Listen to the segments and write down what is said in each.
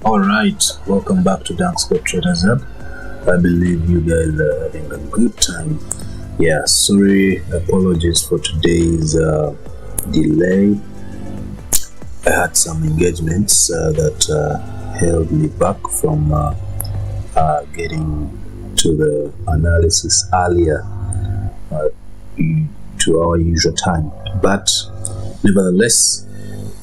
Alright, welcome back to Dankscope Traders Hub. I believe you guys are having a good time. Yeah, sorry, apologies for today's delay. I had some engagements that held me back from getting to the analysis earlier to our usual time. But nevertheless,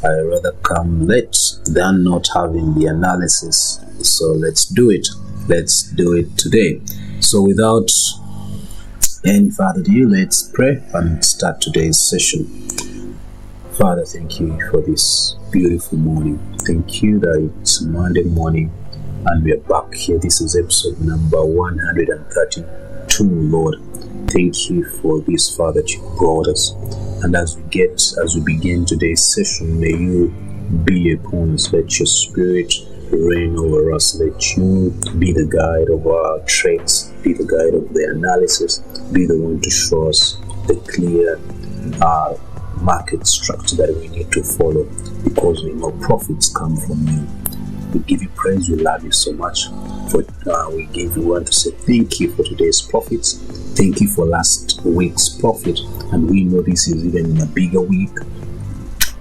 I rather come late than not having the analysis. So let's do it. Let's do it today. So without any further ado, let's pray and start today's session. Father, thank you for this beautiful morning. Thank you that it's Monday morning and we are back here. This is episode number 132, Lord. Thank you for this, Father, that you brought us. And as we begin today's session, may you be upon us. Let your spirit reign over us. Let you be the guide of our trades, be the guide of the analysis, be the one to show us the clear market structure that we need to follow, because we know profits come from you. We give you praise. We love you so much. We want to say thank you for today's profits. Thank you for last week's profit, and we know this is even in a bigger week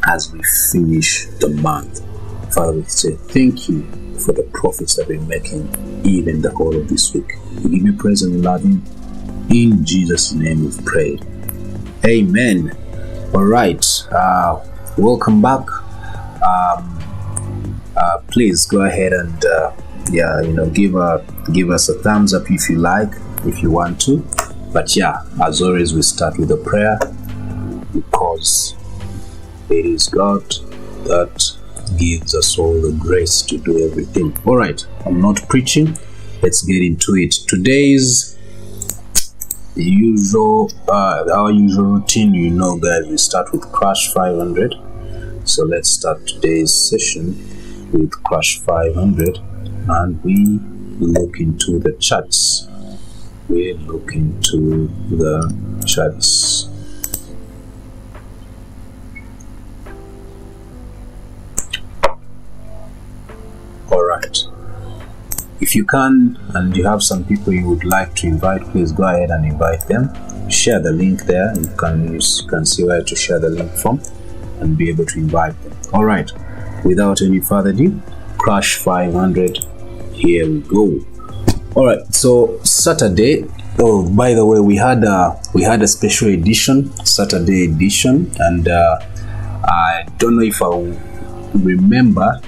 as we finish the month. Father, we say thank you for the profits that we're making even the whole of this week. We give you praise and we love you. In Jesus' name we've prayed. Amen. All right. Welcome back. Please go ahead and give us a thumbs up if you like, if you want to. But yeah, as always, we start with a prayer, because it is God that gives us all the grace to do everything. All right, I'm not preaching. Let's get into it. Today's our usual routine, guys, we start with Crash 500. So let's start today's session with Crash 500, and we look into the charts. We look into the charts. All right. If you can, and you have some people you would like to invite, please go ahead and invite them. Share the link there. You can see where to share the link from and be able to invite them. All right. Without any further ado, Crash 500. Here we go. All right. So Saturday. Oh, by the way, we had a special edition, Saturday edition, and I don't know if I'll remember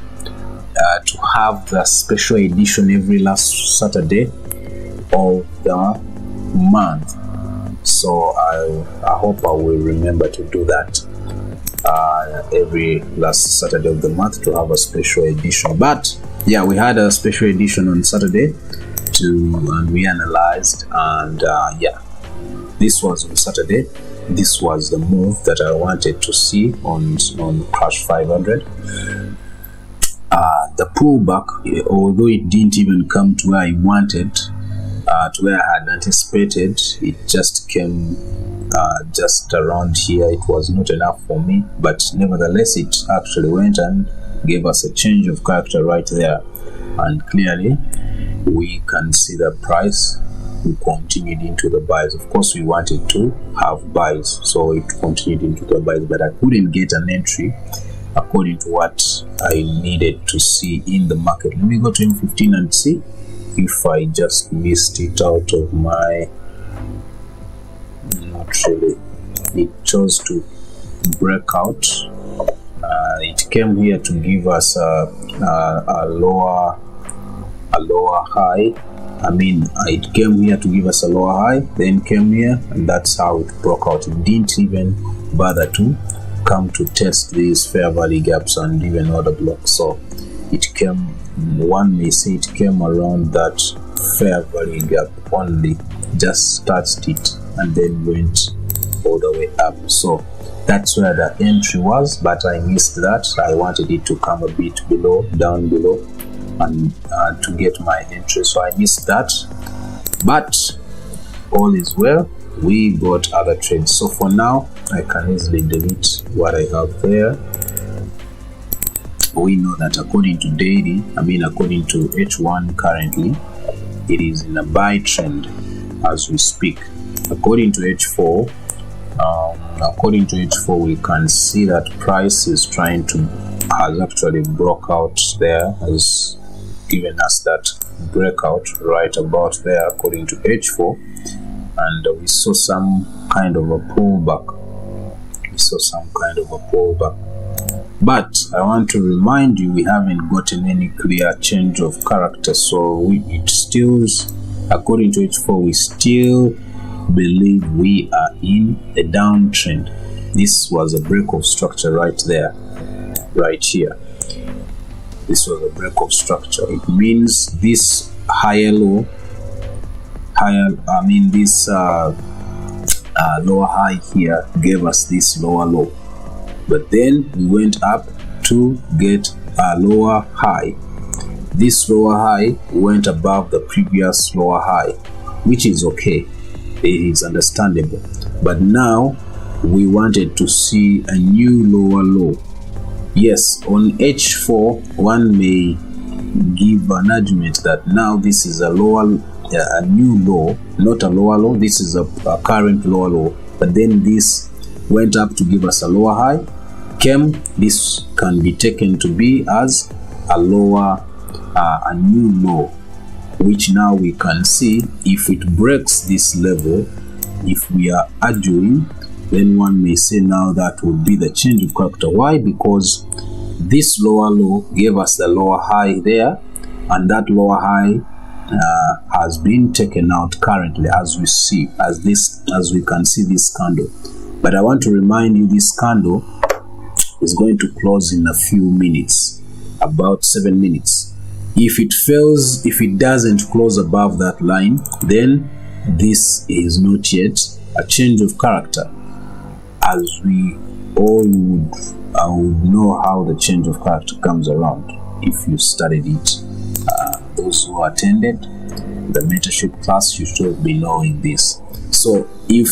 to have the special edition every last Saturday of the month. So I hope I will remember to do that every last Saturday of the month, to have a special edition. But yeah, we had a special edition on Saturday and we analyzed, and this was on Saturday. This was the move that I wanted to see on Crash 500. The pullback, although it didn't even come to where I wanted, to where I had anticipated, it just came just around here. It was not enough for me, but nevertheless it actually went and gave us a change of character right there, and clearly we can see the price we continued into the buys. Of course, we wanted to have buys, so it continued into the buys, but I couldn't get an entry according to what I needed to see in the market. Let me go to M15 and see if I just missed it out of my, not really. It chose to break out. It came here to give us a lower high. It came here to give us a lower high, then came here, and that's how it broke out. It didn't even bother to come to test these fair value gaps and even order blocks. So it came, one may say it came around that fair value gap only, just touched it and then went all the way up. So that's where the entry was, but I missed that. I wanted it to come a bit below, down below, and to get my entry, so I missed that, but all is well. We got other trades. So for now, I can easily delete what I have there. We know that according to daily, according to H1 currently, it is in a buy trend as we speak. According to H4, we can see that price is has actually broke out there, has given us that breakout right about there according to H4, and we saw some kind of a pullback. But I want to remind you, we haven't gotten any clear change of character, so it still, according to H4, we still believe we are in a downtrend. This was a break of structure right there, right here. This was a break of structure. It means this lower high here gave us this lower low, but then we went up to get a lower high. This lower high went above the previous lower high, which is okay, it is understandable. But now we wanted to see a new lower low. Yes, on H4 one may give an argument that now this is a new low, not a lower low. This is a current lower low, but then this went up to give us a lower high. This can be taken to be as a new low, which now we can see if it breaks this level. If we are arguing, then one may say now that will be the change of character. Why? Because this lower low gave us the lower high there, and that lower high has been taken out currently, as we see, as we can see this candle. But I want to remind you, this candle is going to close in a few minutes, about 7 minutes. If it fails, if it doesn't close above that line, then this is not yet a change of character. As we all would know how the change of character comes around if you studied it. Those who attended the mentorship class, you should be knowing this. So if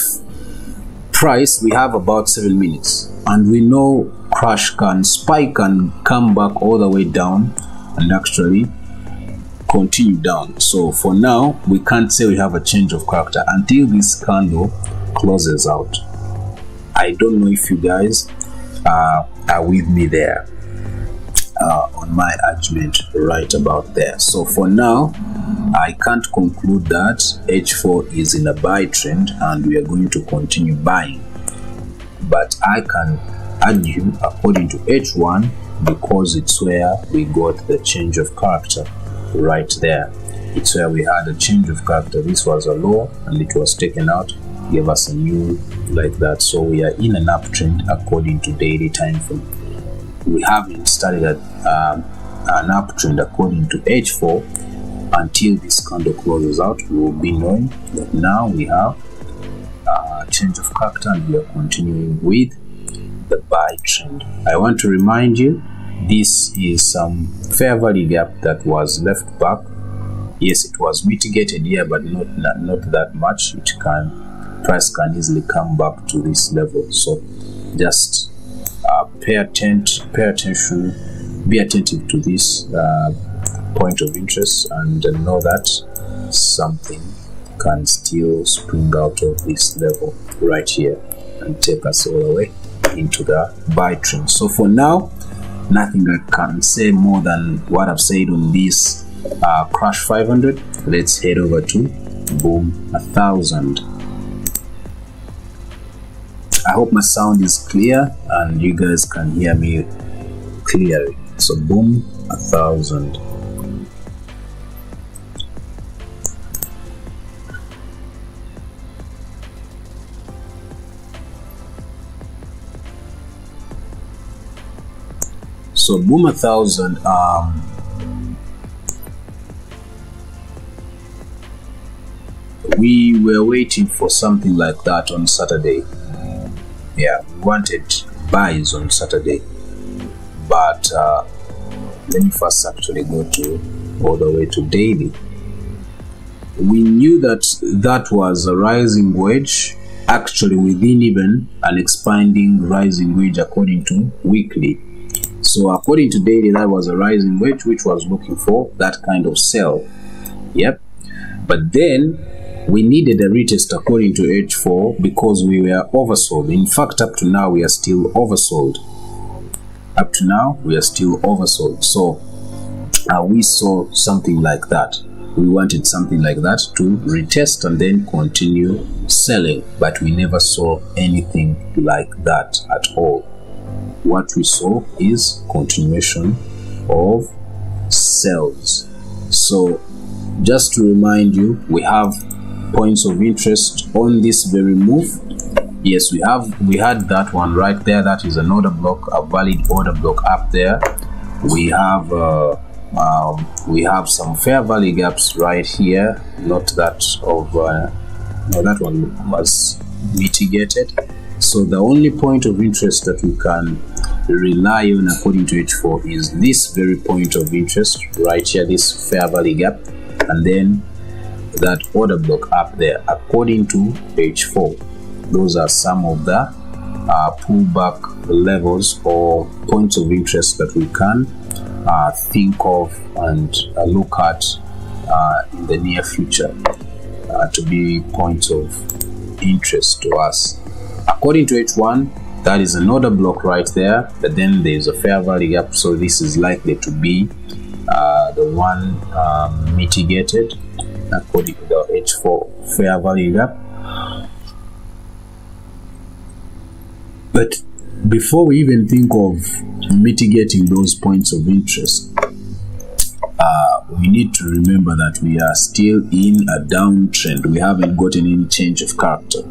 price, we have about 7 minutes, and we know crash can spike and come back all the way down and actually continue down. So for now, we can't say we have a change of character until this candle closes out. I don't know if you guys are with me there on my argument right about there. So for now, I can't conclude that H4 is in a buy trend and we are going to continue buying, but I can argue according to H1 because it's where we got the change of character right there. It's where we had a change of character. This was a low and it was taken out, gave us a new like that. So we are in an uptrend according to daily time frame. We haven't started an uptrend according to H4 until this candle closes out. We will be knowing that now we have a change of character and we are continuing with the buy trend. I want to remind you, this is some fair value gap that was left back. Yes, it was mitigated here, but not that much. Price can easily come back to this level. So just pay attention, be attentive to this point of interest, and know that something can still spring out of this level right here and take us all the way into the buy trend. So for now, nothing I can say more than what I've said on this crash 500. Let's head over to boom 1000. I hope my sound is clear and you guys can hear me clearly. So boom 1000. So boom 1000. We were waiting for something like that on Saturday. Yeah, we wanted buys on Saturday, but let me first actually go to all the way to daily. We knew that that was a rising wedge, actually within even an expanding rising wedge according to weekly. So according to daily, that was a rising wedge which was looking for that kind of sell. Yep. But then we needed a retest according to H4 because we were oversold. In fact, up to now we are still oversold. Up to now we are still oversold. So we saw something like that. We wanted something like that to retest and then continue selling, but we never saw anything like that at all. What we saw is continuation of sells. So just to remind you, we have points of interest on this very move. Yes, we had that one right there. That is an order block, a valid order block up there. We have some fair value gaps right here. Not that of no, that one was mitigated. So the only point of interest that we can rely on according to H4 is this very point of interest right here, this fair value gap, and then that order block up there according to H4. Those are some of the pullback levels or points of interest that we can think of and look at in the near future to be points of interest to us. According to H1, that is an order block right there, but then there's a fair value gap, so this is likely to be the one mitigated according to the H4 fair value gap. But before we even think of mitigating those points of interest, we need to remember that we are still in a downtrend. We haven't gotten any change of character.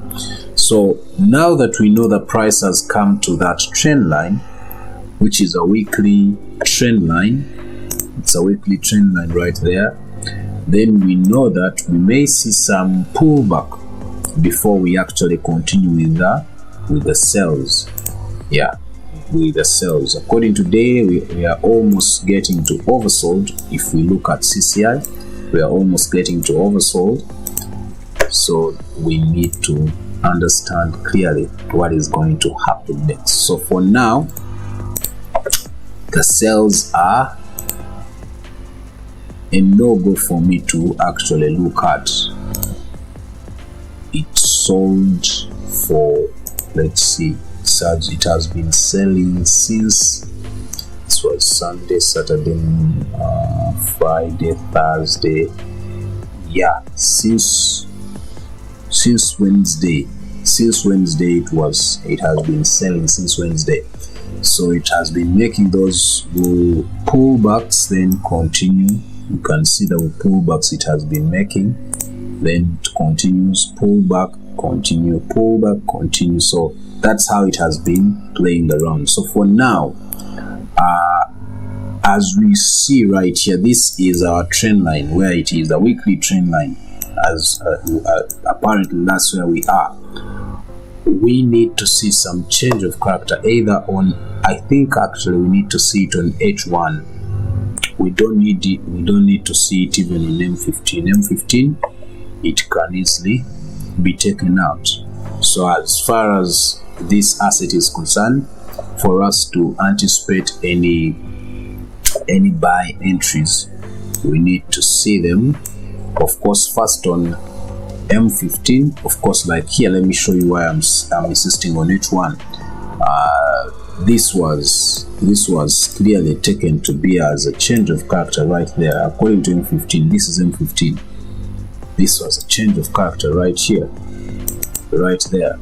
So now that we know the price has come to that trend line, which is a weekly trend line, it's a weekly trend line right there, then we know that we may see some pullback before we actually continue with the sells. Yeah, with the sells. According to daily, we are almost getting to oversold. If we look at CCI, we are almost getting to oversold. So we need to understand clearly what is going to happen next. So for now, the sells are a no-go for me to actually look at. It sold for, let's see, it has been selling since this was Sunday, Saturday, Friday, Thursday. Yeah, since Wednesday. Since Wednesday it has been selling since Wednesday. So it has been making those pullbacks, then continue. You can see the pullbacks it has been making, then it continues, pullback, continue, pullback, continue. So that's how it has been playing around. So for now, as we see right here, this is our trend line, where it is a weekly trend line. As apparently that's where we are. We need to see some change of character, either on, I think actually we need to see it on H1. We don't need to see it even on M15. M15, it can easily be taken out. So as far as this asset is concerned, for us to anticipate any buy entries, we need to see them, of course, first on M15. Of course, like here, let me show you why I'm insisting on H1. This was clearly taken to be as a change of character right there. According to M15, this is M15. This was a change of character right here, right there.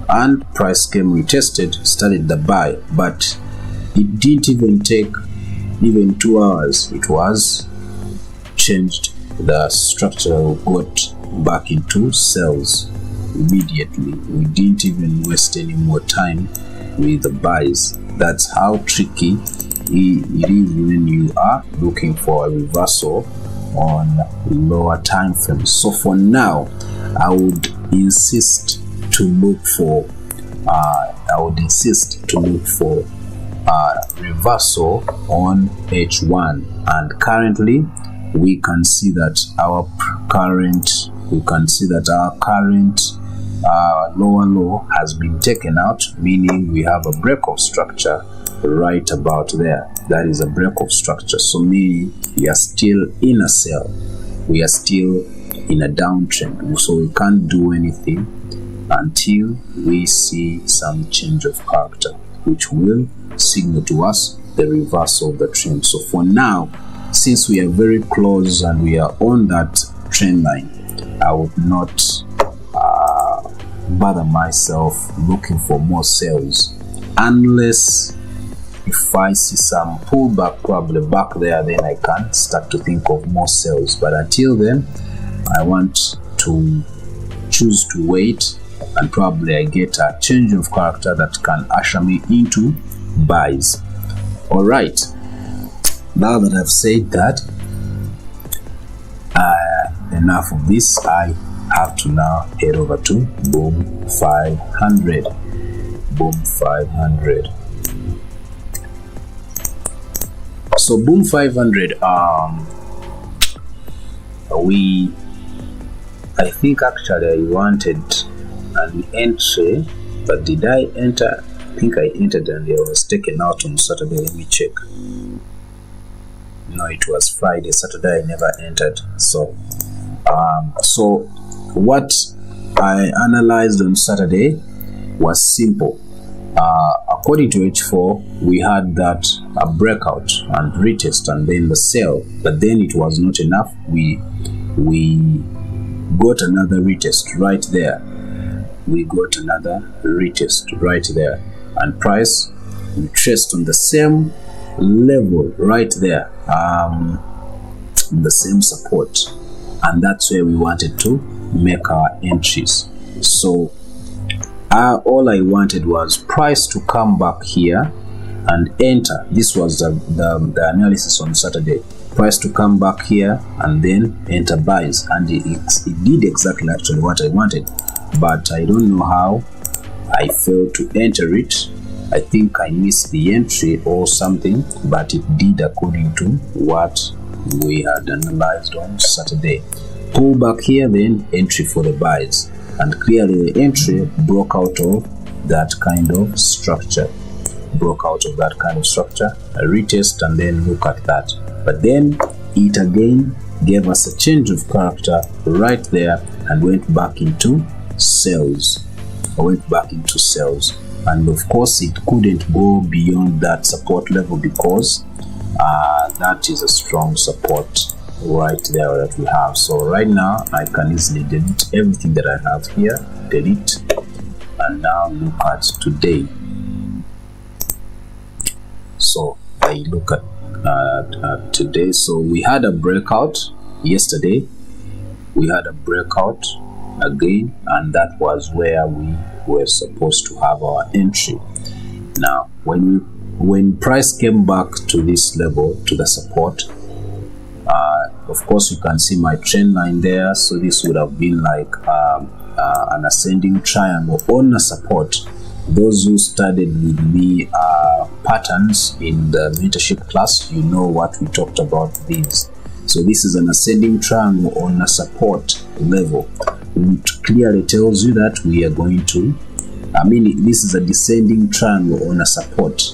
And price came retested, started the buy, but it didn't even take even 2 hours. It was changed. The structure got back into sales immediately. We didn't even waste any more time with the buys. That's how tricky it is when you are looking for a reversal on lower time frames. So for now, I would insist to look for reversal on H1, and currently we can see that our current lower low has been taken out, meaning we have a break of structure right about there. That is a break of structure, so meaning we are still in a sell, we are still in a downtrend, so we can't do anything until we see some change of character, which will signal to us the reversal of the trend. So for now, since we are very close and we are on that trend line, I would not bother myself looking for more sales, unless if I see some pullback probably back there, then I can start to think of more sales. But until then, I want to choose to wait, and probably I get a change of character that can usher me into buys. All right, now that I've said that, enough of this. I have to now head over to Boom 500. Boom 500. So Boom 500, I think actually I wanted an entry, but did I enter? I think I entered and it was taken out on Saturday. Let me check. No, it was Friday. Saturday I never entered. So what I analyzed on Saturday was simple. According to H4, we had that a breakout and retest and then the sell, but then it was not enough. We got another retest right there. And price retraced on the same level right there, the same support, and that's where we wanted to make our entries. So all I wanted was price to come back here and enter. This was the analysis on Saturday. Price to come back here and then enter buys, and it did exactly actually what I wanted, but I don't know how I failed to enter it. I think I missed the entry or something, but it did according to what we had analyzed on Saturday. Pull back here, then entry for the buys, and clearly the entry broke out of that kind of structure. A retest, and then look at that. But then it again gave us a change of character right there and went back into sales. And of course it couldn't go beyond that support level, because that is a strong support right there that we have. So right now I can easily delete everything that I have here, delete, and now look at today. So I look at today. So we had a breakout yesterday, we had a breakout again, and that was where we were supposed to have our entry. Now when price came back to this level, to the support, of course you can see my trend line there. So this would have been like an ascending triangle on a support. Those who studied with me patterns in the mentorship class, you know what we talked about these. So this is an ascending triangle on a support level. It clearly tells you that we are going to, this is a descending triangle on a support.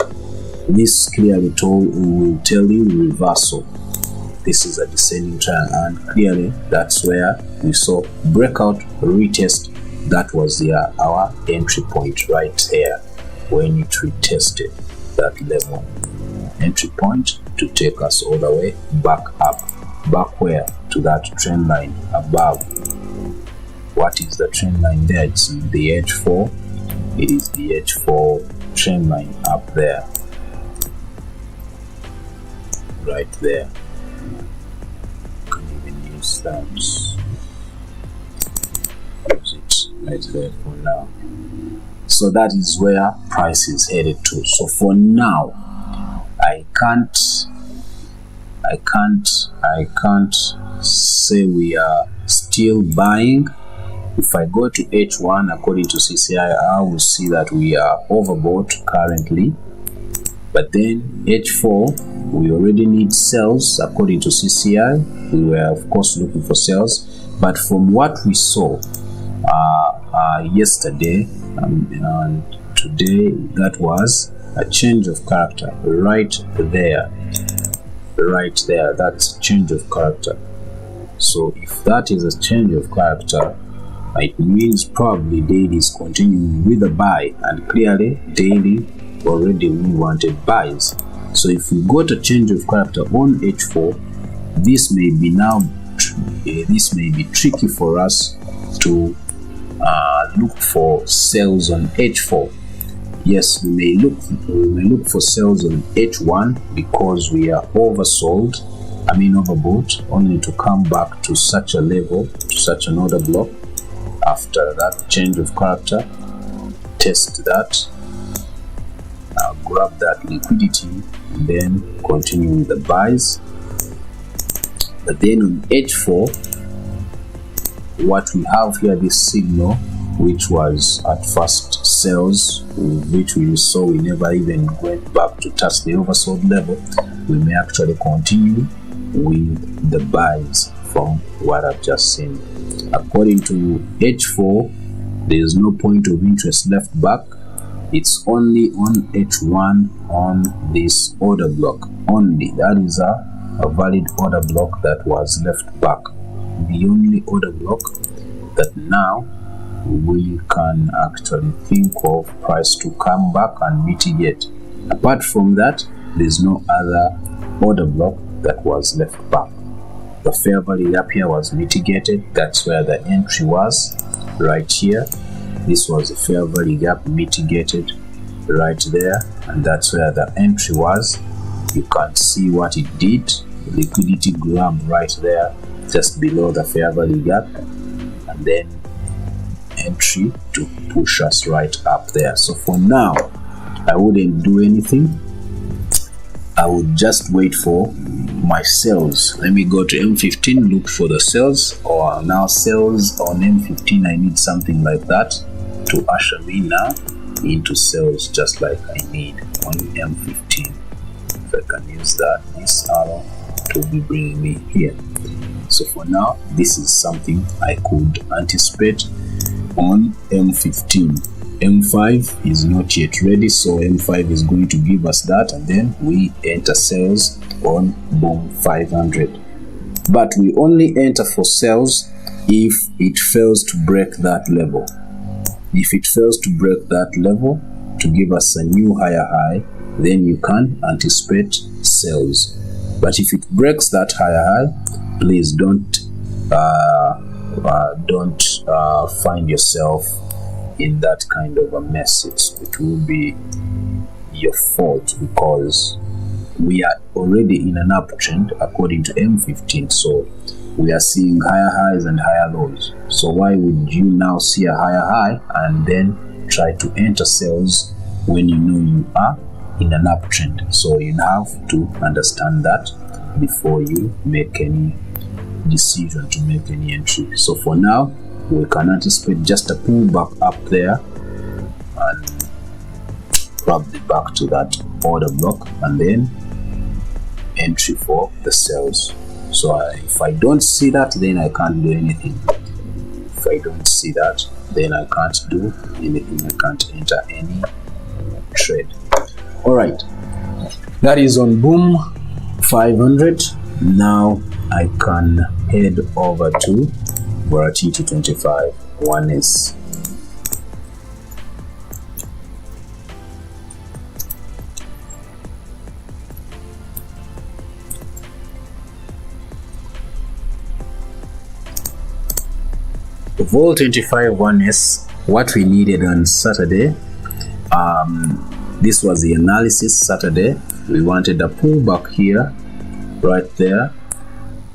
This clearly will tell you reversal. this is a descending triangle, and clearly that's where we saw breakout, retest. That was our entry point right here when it retested that level. Entry point to take us all the way back up. Back where? To that trend line above. What is the trend line there? It's the H4. It is the H4 trend line up there. Right there. You can even use that. Use it right there for now. So that is where price is headed to. So for now, I can't say we are still buying. If I go to H1 according to CCI, I will see that we are overbought currently. But then H4, we already need sales according to CCI. We were of course looking for sales, but from what we saw yesterday and today, that was a change of character right there. That's a change of character. So if that is a change of character, it means probably daily is continuing with a buy, and clearly daily already we wanted buys. So if we got a change of character on H4, this may be tricky for us to look for sales on H4. Yes, we may look for sales on H1 because we are overbought, only to come back to such a level, to such an order block after that change of character, test that, grab that liquidity, and then continue with the buys. But then on H4, what we have here, this signal, which was at first sales, which we saw we never even went back to touch the oversold level, we may actually continue with the buys from what I've just seen. According to H4, there is no point of interest left back. It's only on H1 on this order block only. That is a valid order block that was left back. The only order block that now we can actually think of price to come back and mitigate. Apart from that, there's no other order block that was left back. The fair value gap here was mitigated. That's where the entry was, right here. This was the fair value gap mitigated right there, and that's where the entry was. You can see what it did. Liquidity grab right there, just below the fair value gap, and then entry to push us right up there. So for now, I wouldn't do anything. I would just wait for my sales. Let me go to M15, look for the sales, or now sales on M15. I need something like that to usher me now into sales, just like I need on M15. If I can use that, this arrow to be bringing me here. So for now, this is something I could anticipate on M15. M5 is not yet ready, so M5 is going to give us that, and then we enter sales on boom 500. But we only enter for sales if it fails to break that level. If it fails to break that level to give us a new higher high, then you can anticipate sales. But if it breaks that higher high, please don't find yourself in that kind of a mess. It will be your fault, because we are already in an uptrend according to M15, so we are seeing higher highs and higher lows. So why would you now see a higher high and then try to enter sales when you know you are in an uptrend? So you have to understand that before you make any decision to make any entry. So for now, we can anticipate just a pullback up there and probably back to that order block, and then entry for the sales. So if I don't see that, then I can't do anything. If I don't see that, then I can't do anything. I can't enter any trade. All right, that is on boom 500. Now I can head over to Volatility 25 1S. Vol 25 1S, what we needed on Saturday, this was the analysis Saturday. We wanted a pullback here, right there,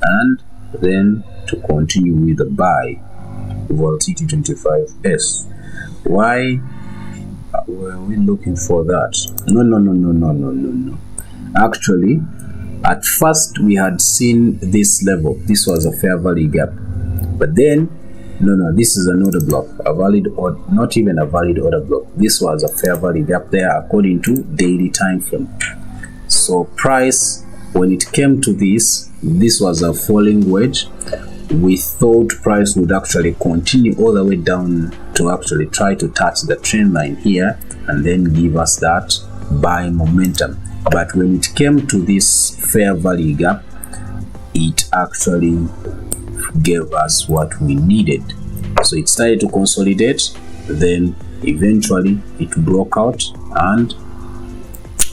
and then to continue with the buy, Volatility 25S. Why were we looking for that? No. Actually, at first we had seen this level. This was a fair value gap, but then no, this is an order block, a valid or not even a valid order block. This was a fair value gap there according to daily time frame. So price, when it came to this was a falling wedge. We thought price would actually continue all the way down to actually try to touch the trend line here and then give us that buy momentum. But when it came to this fair value gap, it actually gave us what we needed. So it started to consolidate, then eventually it broke out and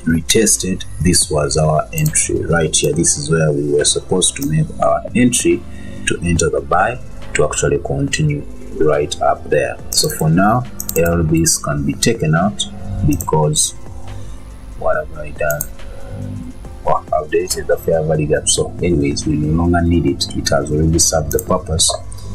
retested. This was our entry right here. This is where we were supposed to make our entry to enter the buy to actually continue right up there. So for now, LBs can be taken out because what have I done? I've updated the fair value gap. So anyways, we no longer need it. It has already served the purpose.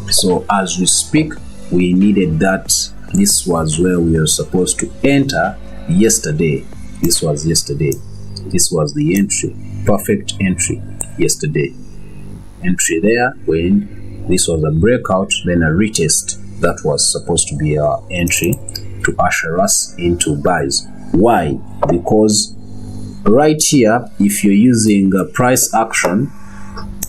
So as we speak, we needed that. This was where we were supposed to enter yesterday. This was yesterday. This was the entry, perfect entry yesterday. Entry there when this was a breakout, then a retest. That was supposed to be our entry to usher us into buys. Why? Because right here, if you're using price action,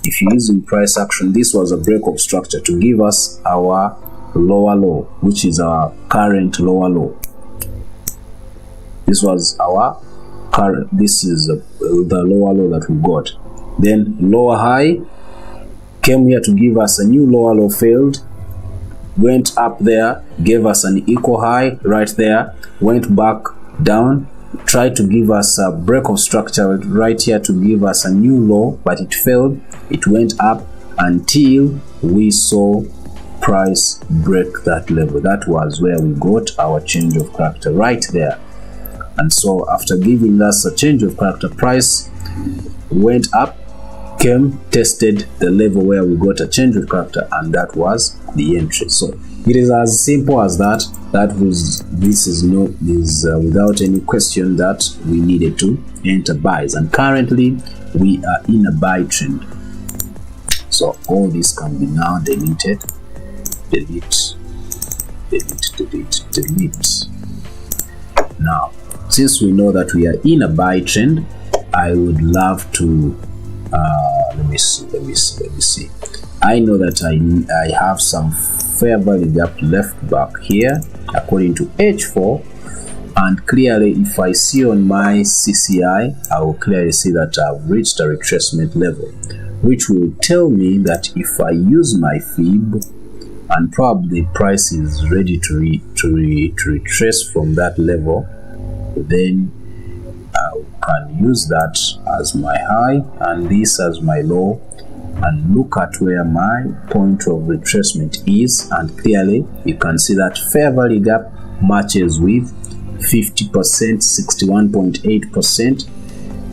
this was a break of structure to give us our lower low, which is our current lower low. This was our current, this is the lower low that we got. Then lower high came here to give us a new lower low, failed, went up there, gave us an equal high right there, went back down, tried to give us a break of structure right here to give us a new low, but it failed. It went up until we saw price break that level. That was where we got our change of character right there. And so after giving us a change of character, price went up, came, tested the level where we got a change of character, and that was the entry. So it is as simple as that. This is without any question that we needed to enter buys, and currently we are in a buy trend. So all this can be now deleted. Delete. Now, since we know that we are in a buy trend, I would love to let me see. I know that I have some fair value gap left back here according to H4, and clearly if I see on my CCI, I will clearly see that I've reached a retracement level, which will tell me that if I use my fib and probably price is ready to retrace from that level, then I can use that as my high and this as my low, and look at where my point of retracement is, and clearly you can see that fair value gap matches with 50%, 61.8%,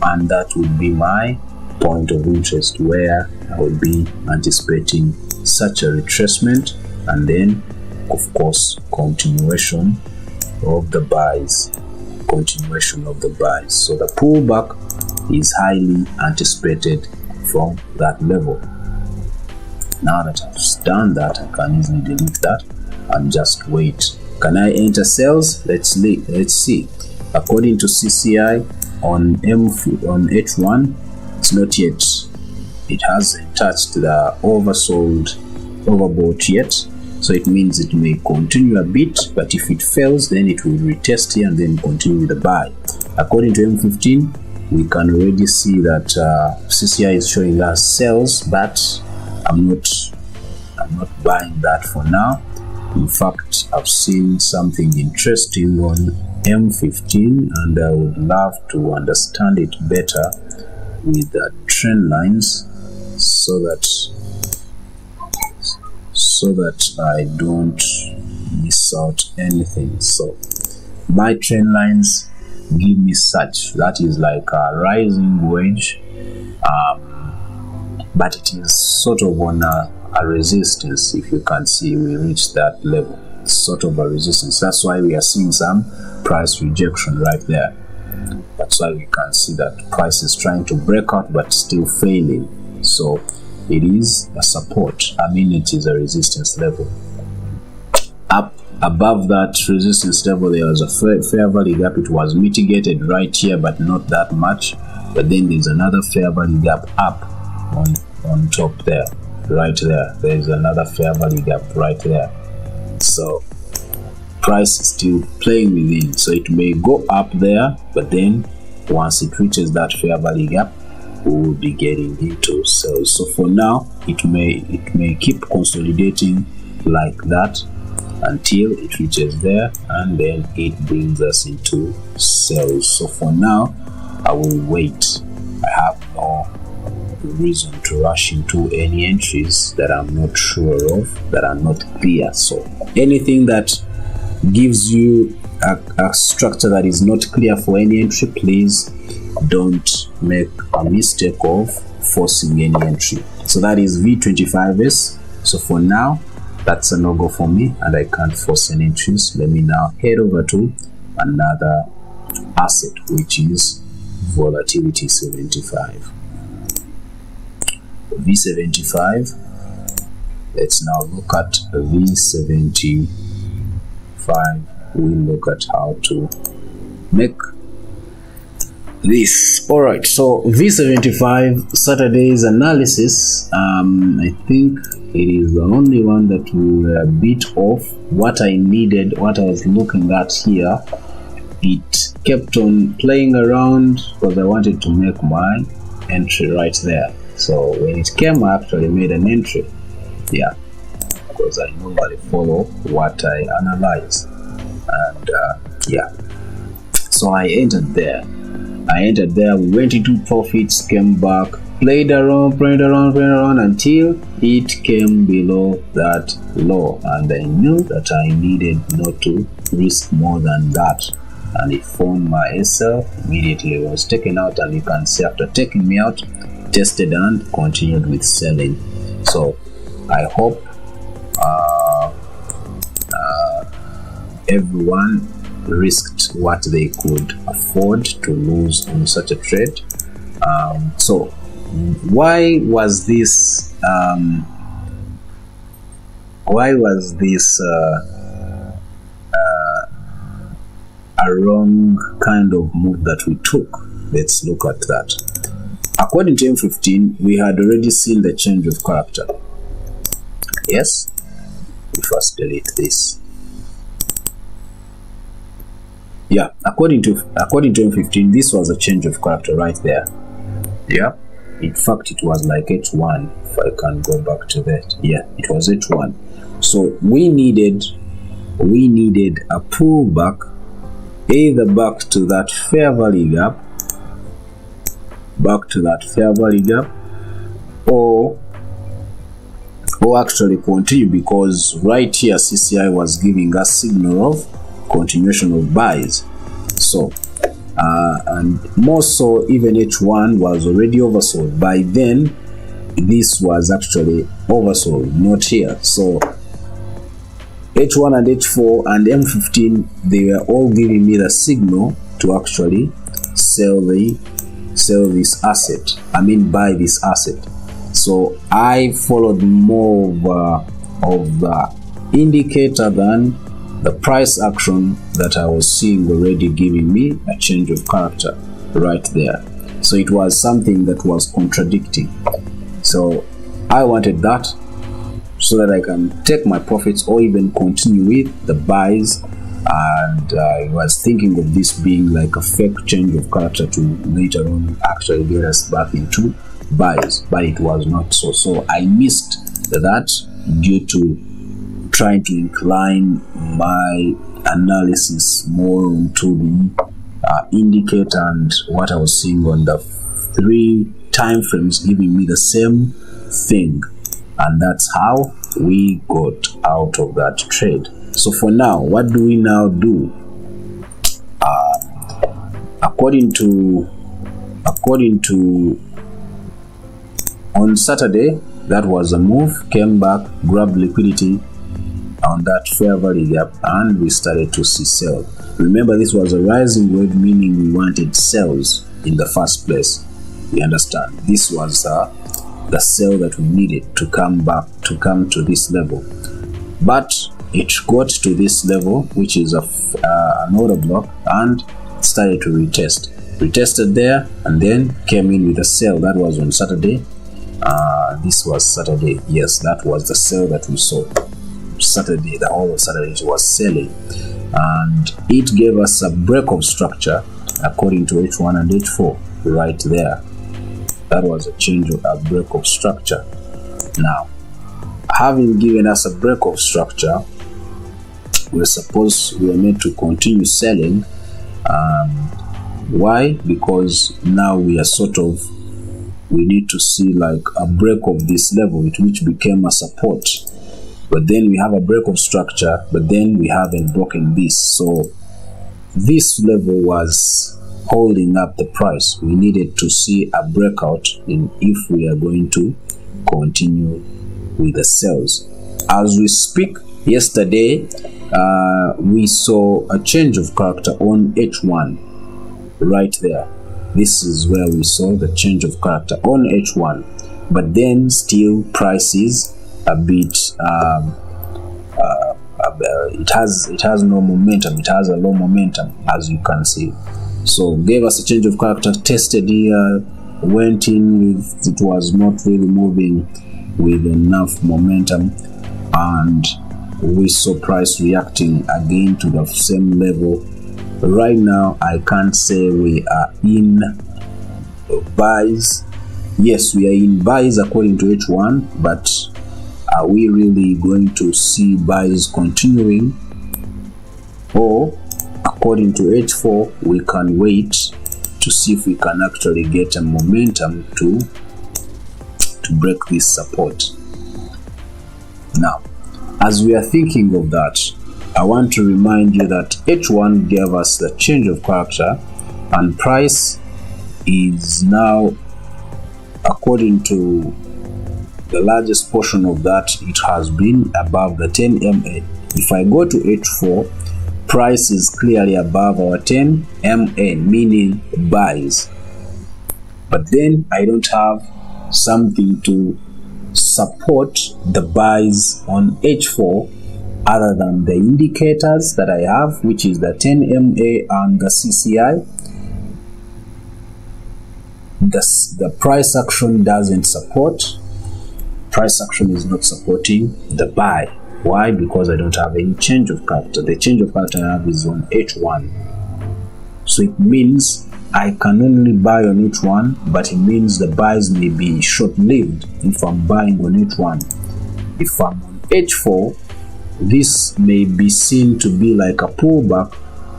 and that would be my point of interest where I would be anticipating such a retracement, and then of course continuation of the buys. So the pullback is highly anticipated from that level. Now that I've done that, I can easily delete that and just wait. Can I enter sales? Let's see. According to CCI on H1, it's not yet. It hasn't touched the overbought yet. So it means it may continue a bit, but if it fails, then it will retest here and then continue with the buy. According to M15, we can already see that CCI is showing us sales, but I'm not buying that for now. In fact, I've seen something interesting on M15 and I would love to understand it better with the trend lines so that I don't miss out anything. So my trend lines give me such, that is like a rising wedge, but it is sort of on a resistance. If you can see, we reached that level, sort of a resistance. That's why we are seeing some price rejection right there. That's why we can see that price is trying to break out but still failing. So it is a support, I mean it is a resistance level. Up above that resistance level there was a fair value gap. It was mitigated right here but not that much, but then there's another fair value gap up on top there. Right there is another fair value gap right there. So price is still playing within, so it may go up there, but then once it reaches that fair value gap we will be getting into sales. So for now it may keep consolidating like that until it reaches there, and then it brings us into sales. So for now I will wait. I have no reason to rush into any entries that I'm not sure of, that are not clear. So anything that gives you a structure that is not clear for any entry, please don't make a mistake of forcing any entry. So that is V25S. So for now that's a no-go for me and I can't force any entries. Let me now head over to another asset, which is Volatility 75. V75. Let's now look at V75. We'll look at how to make this. All right, so V75 Saturday's analysis, I think it is the only one that we were a bit off. What I needed, what I was looking at here, it kept on playing around because I wanted to make my entry right there. So when it came, I actually made an entry, yeah, because I normally follow what I analyze, and yeah, so I entered there. We went into profits, came back, played around until it came below that low, and I knew that I needed not to risk more than that, and it formed my SL. Immediately was taken out, and you can see after taking me out, tested and continued with selling. So I hope everyone risked what they could afford to lose on such a trade. So why was this a wrong kind of move that we took? Let's look at that. According to M15, we had already seen the change of character. Yes, we first delete this. Yeah, according to M15, this was a change of character right there. Yeah, in fact it was like H1. If I can go back to that, yeah, it was H1. So we needed a pullback, either back to that fair value gap, or actually continue, because right here CCI was giving us signal of continuation of buys. So and more so, even H1 was already oversold. By then this was actually oversold, not here. So H1 and H4 and M15, they were all giving me the signal to actually buy this asset. So I followed more of the indicator than the price action that I was seeing already giving me a change of character right there. So it was something that was contradicting. So I wanted that so that I can take my profits or even continue with the buys and I was thinking of this being like a fake change of character to later on actually get us back into buys, but it was not so. So I missed that due to trying to incline my analysis more onto the indicator and what I was seeing on the 3 time frames giving me the same thing, and that's how we got out of that trade. So for now, what do we now do? According to on Saturday, that was a move, came back, grabbed liquidity on that fair value gap, and we started to see sell. Remember, this was a rising wave, meaning we wanted sells in the first place. You understand? This was the sell that we needed to come to this level. But it got to this level, which is an order block, and started to retested there, and then came in with a sell. That was on Saturday. This was Saturday. Yes, that was the sell that we saw. Saturday, the whole of Saturday it was selling, and it gave us a break of structure according to H1 and H4 right there. That was a change of a break of structure. Now, having given us a break of structure, we were meant to continue selling. Why? Because now we need to see like a break of this level, which became a support. But then we have a break of structure, but then we haven't broken this. So this level was holding up the price. We needed to see a breakout if we are going to continue with the sells. As we speak, yesterday we saw a change of character on H1 right there. This is where we saw the change of character on H1, but then still prices a bit it has no momentum. It has a low momentum, as you can see. So gave us a change of character, tested here, went in with, it was not really moving with enough momentum, and we saw price reacting again to the same level. Right now I can't say we are in buys. Yes, we are in buys according to H1, but are we really going to see buys continuing? Or according to H4, we can wait to see if we can actually get a momentum to break this support. Now, as we are thinking of that, I want to remind you that H1 gave us the change of character, and price is now, according to the largest portion of that, it has been above the 10 MA. If I go to H4, price is clearly above our 10 MA, meaning buys. But then I don't have something to support the buys on H4 other than the indicators that I have, which is the 10 MA and the CCI. The price action doesn't support. Price action is not supporting the buy. Why? Because I don't have any change of character. The change of character I have is on H1. So it means I can only buy on H1, but it means the buys may be short-lived if I'm buying on H1. If I'm on H4, this may be seen to be like a pullback,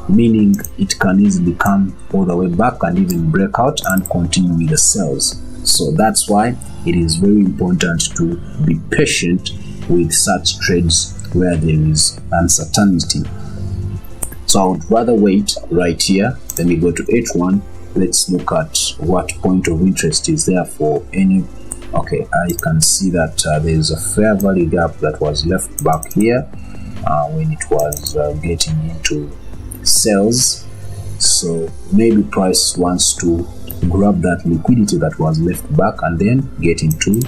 meaning it can easily come all the way back and even break out and continue with the sells. So that's why it is very important to be patient with such trades where there is uncertainty. So I would rather wait right here. Let me go to H1. Let's look at what point of interest is there for any. Okay, I can see that there is a fair value gap that was left back here when it was getting into sells. So maybe price wants to grab that liquidity that was left back and then get into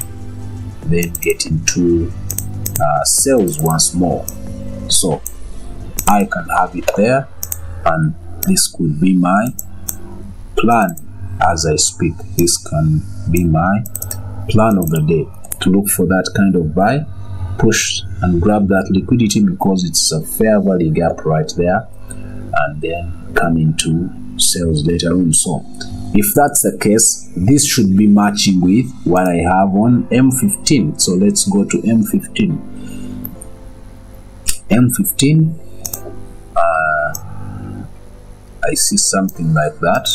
sells once more. So I can have it there, and this could be my plan as I speak. This can be my plan of the day, to look for that kind of buy push and grab that liquidity because it's a fair value gap right there, and then come into sales later on. So if that's the case, this should be matching with what I have on M15. So let's go to M15. I see something like that,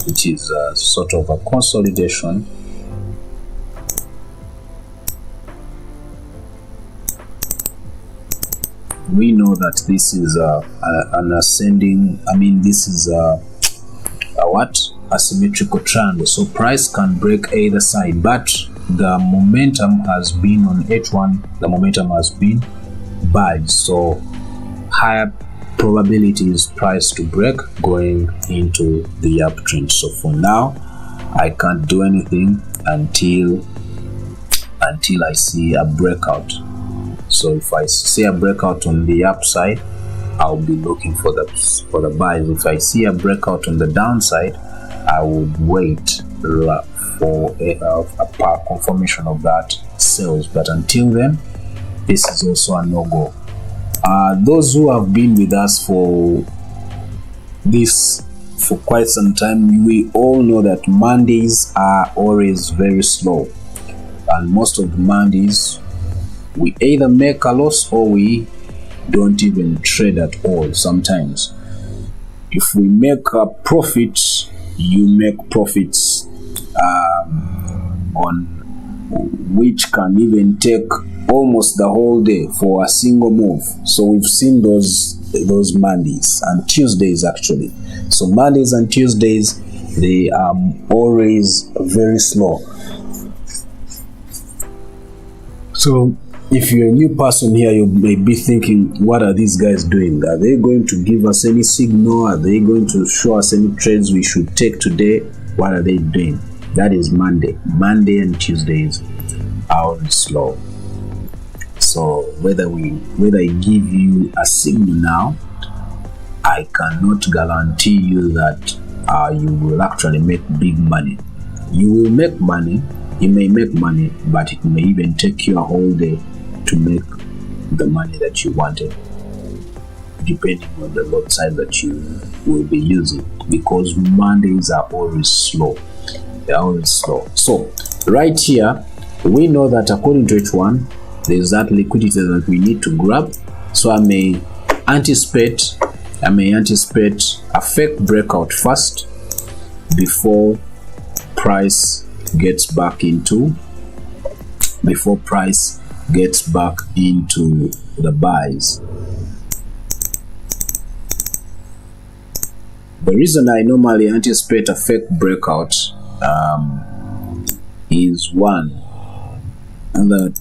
which is a sort of a consolidation. We know that this is an ascending, this is a asymmetrical triangle, so price can break either side, but the momentum has been on H1, the momentum has been buys, so higher probability is price to break going into the uptrend. So for now I can't do anything until I see a breakout. So if I see a breakout on the upside, I'll be looking for the buys. If I see a breakout on the downside, I would wait for a confirmation of that sales. But until then, this is also a no-go. Those who have been with us for quite some time, we all know that Mondays are always very slow, and most of the Mondays we either make a loss or we don't even trade at all. Sometimes if we make a profit, you make profits on which can even take almost the whole day for a single move. So we've seen those Mondays and Tuesdays actually. So Mondays and Tuesdays, they are always very slow. So if you're a new person here, you may be thinking, what are these guys doing? Are they going to give us any signal? Are they going to show us any trades we should take today? What are they doing? That is Monday. Monday and Tuesdays are always slow. So whether I give you a signal now, I cannot guarantee you that you will actually make big money. You will make money, you may make money, but it may even take you a whole day to make the money that you wanted, depending on the lot size that you will be using, because Mondays are always slow. They are always slow. So right here, we know that according to H1, there's that liquidity that we need to grab. So I may anticipate a fake breakout first before price gets back into the buys. The reason I normally anticipate a fake breakout is one, that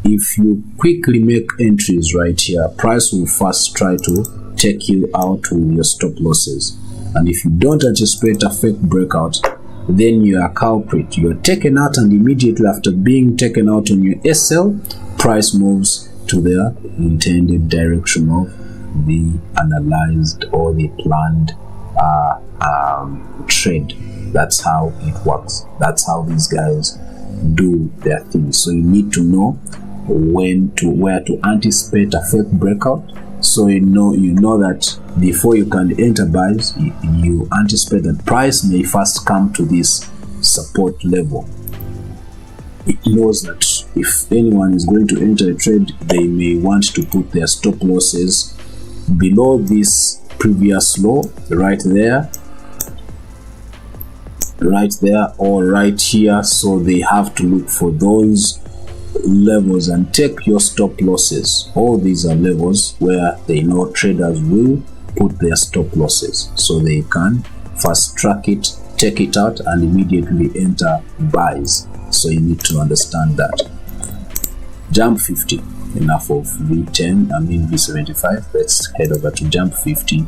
if you quickly make entries right here, price will first try to take you out with your stop losses. And if you don't anticipate a fake breakout, then you are culprit. You are taken out, and immediately after being taken out on your SL, price moves to the intended direction of the analyzed or the planned trade. That's how it works. That's how these guys do their things. So you need to know where to anticipate a fake breakout. So you know that before you can enter buys, you anticipate that price may first come to this support level. It knows that if anyone is going to enter a trade, they may want to put their stop losses below this previous low right there or right here. So they have to look for those levels and take your stop losses. All these are levels where they know traders will put their stop losses, so they can fast track it, take it out, and immediately enter buys. So you need to understand that. Jump 50, enough of V10, V75. Let's head over to jump 50.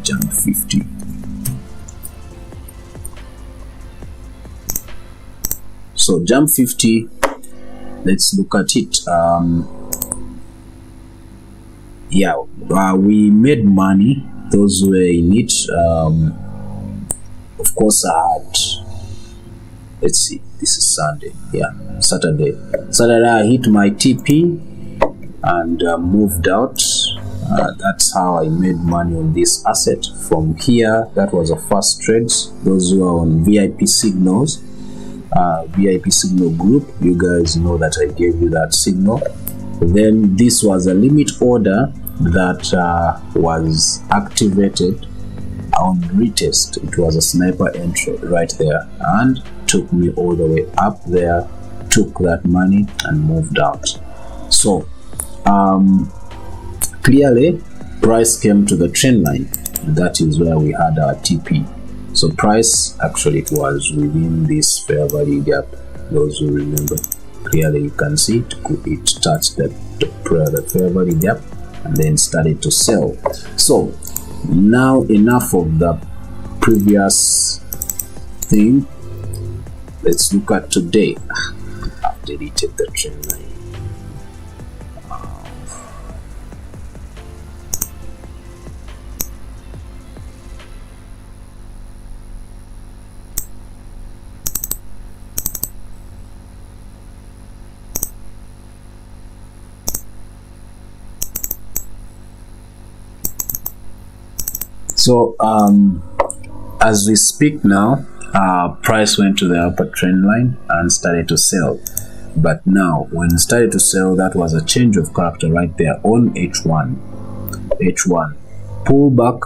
Jump 50. So jump 50, let's look at it. We made money. Those were in it. Of course, I let's see, this is Sunday, yeah, Saturday I hit my TP and moved out. That's how I made money on this asset. From here, that was a first trade. Those who are on VIP signals, VIP signal group, you guys know that I gave you that signal. Then this was a limit order that was activated on retest. It was a sniper entry right there and took me all the way up there, took that money and moved out. So clearly price came to the trend line. That is where we had our TP. So price actually was within this fair value gap. Those who remember, clearly you can see it touched the fair value gap and then started to sell. So now enough of the previous thing. Let's look at today. I've deleted the trend line. So as we speak now, price went to the upper trend line and started to sell. But now when it started to sell, that was a change of character right there on H1. Pull back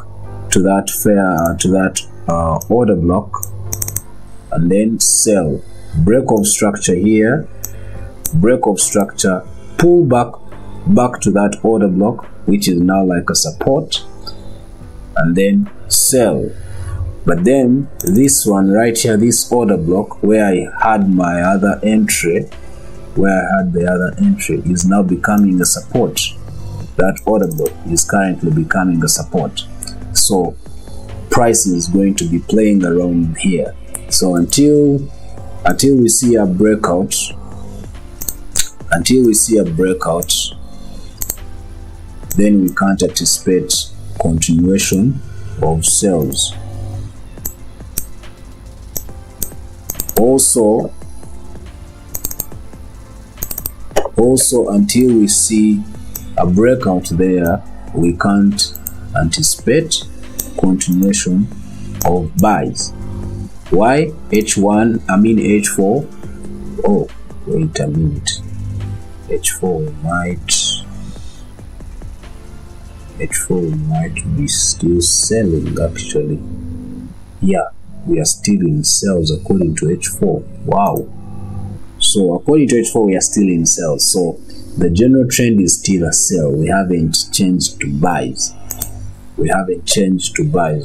to that order block and then sell. Break of structure here, break of structure, pull back to that order block, which is now like a support, and then sell. But then this one right here, this order block where I had my other entry, is now becoming a support. That order block is currently becoming a support. So price is going to be playing around here. So until we see a breakout, then we can't anticipate continuation of sales. Also until we see a breakout there, we can't anticipate continuation of buys. Why? H4. Oh, wait a minute. H4 might be still selling actually. Yeah, we are still in sales according to H4. Wow. So according to H4, we are still in sales. So the general trend is still a sell. We haven't changed to buys.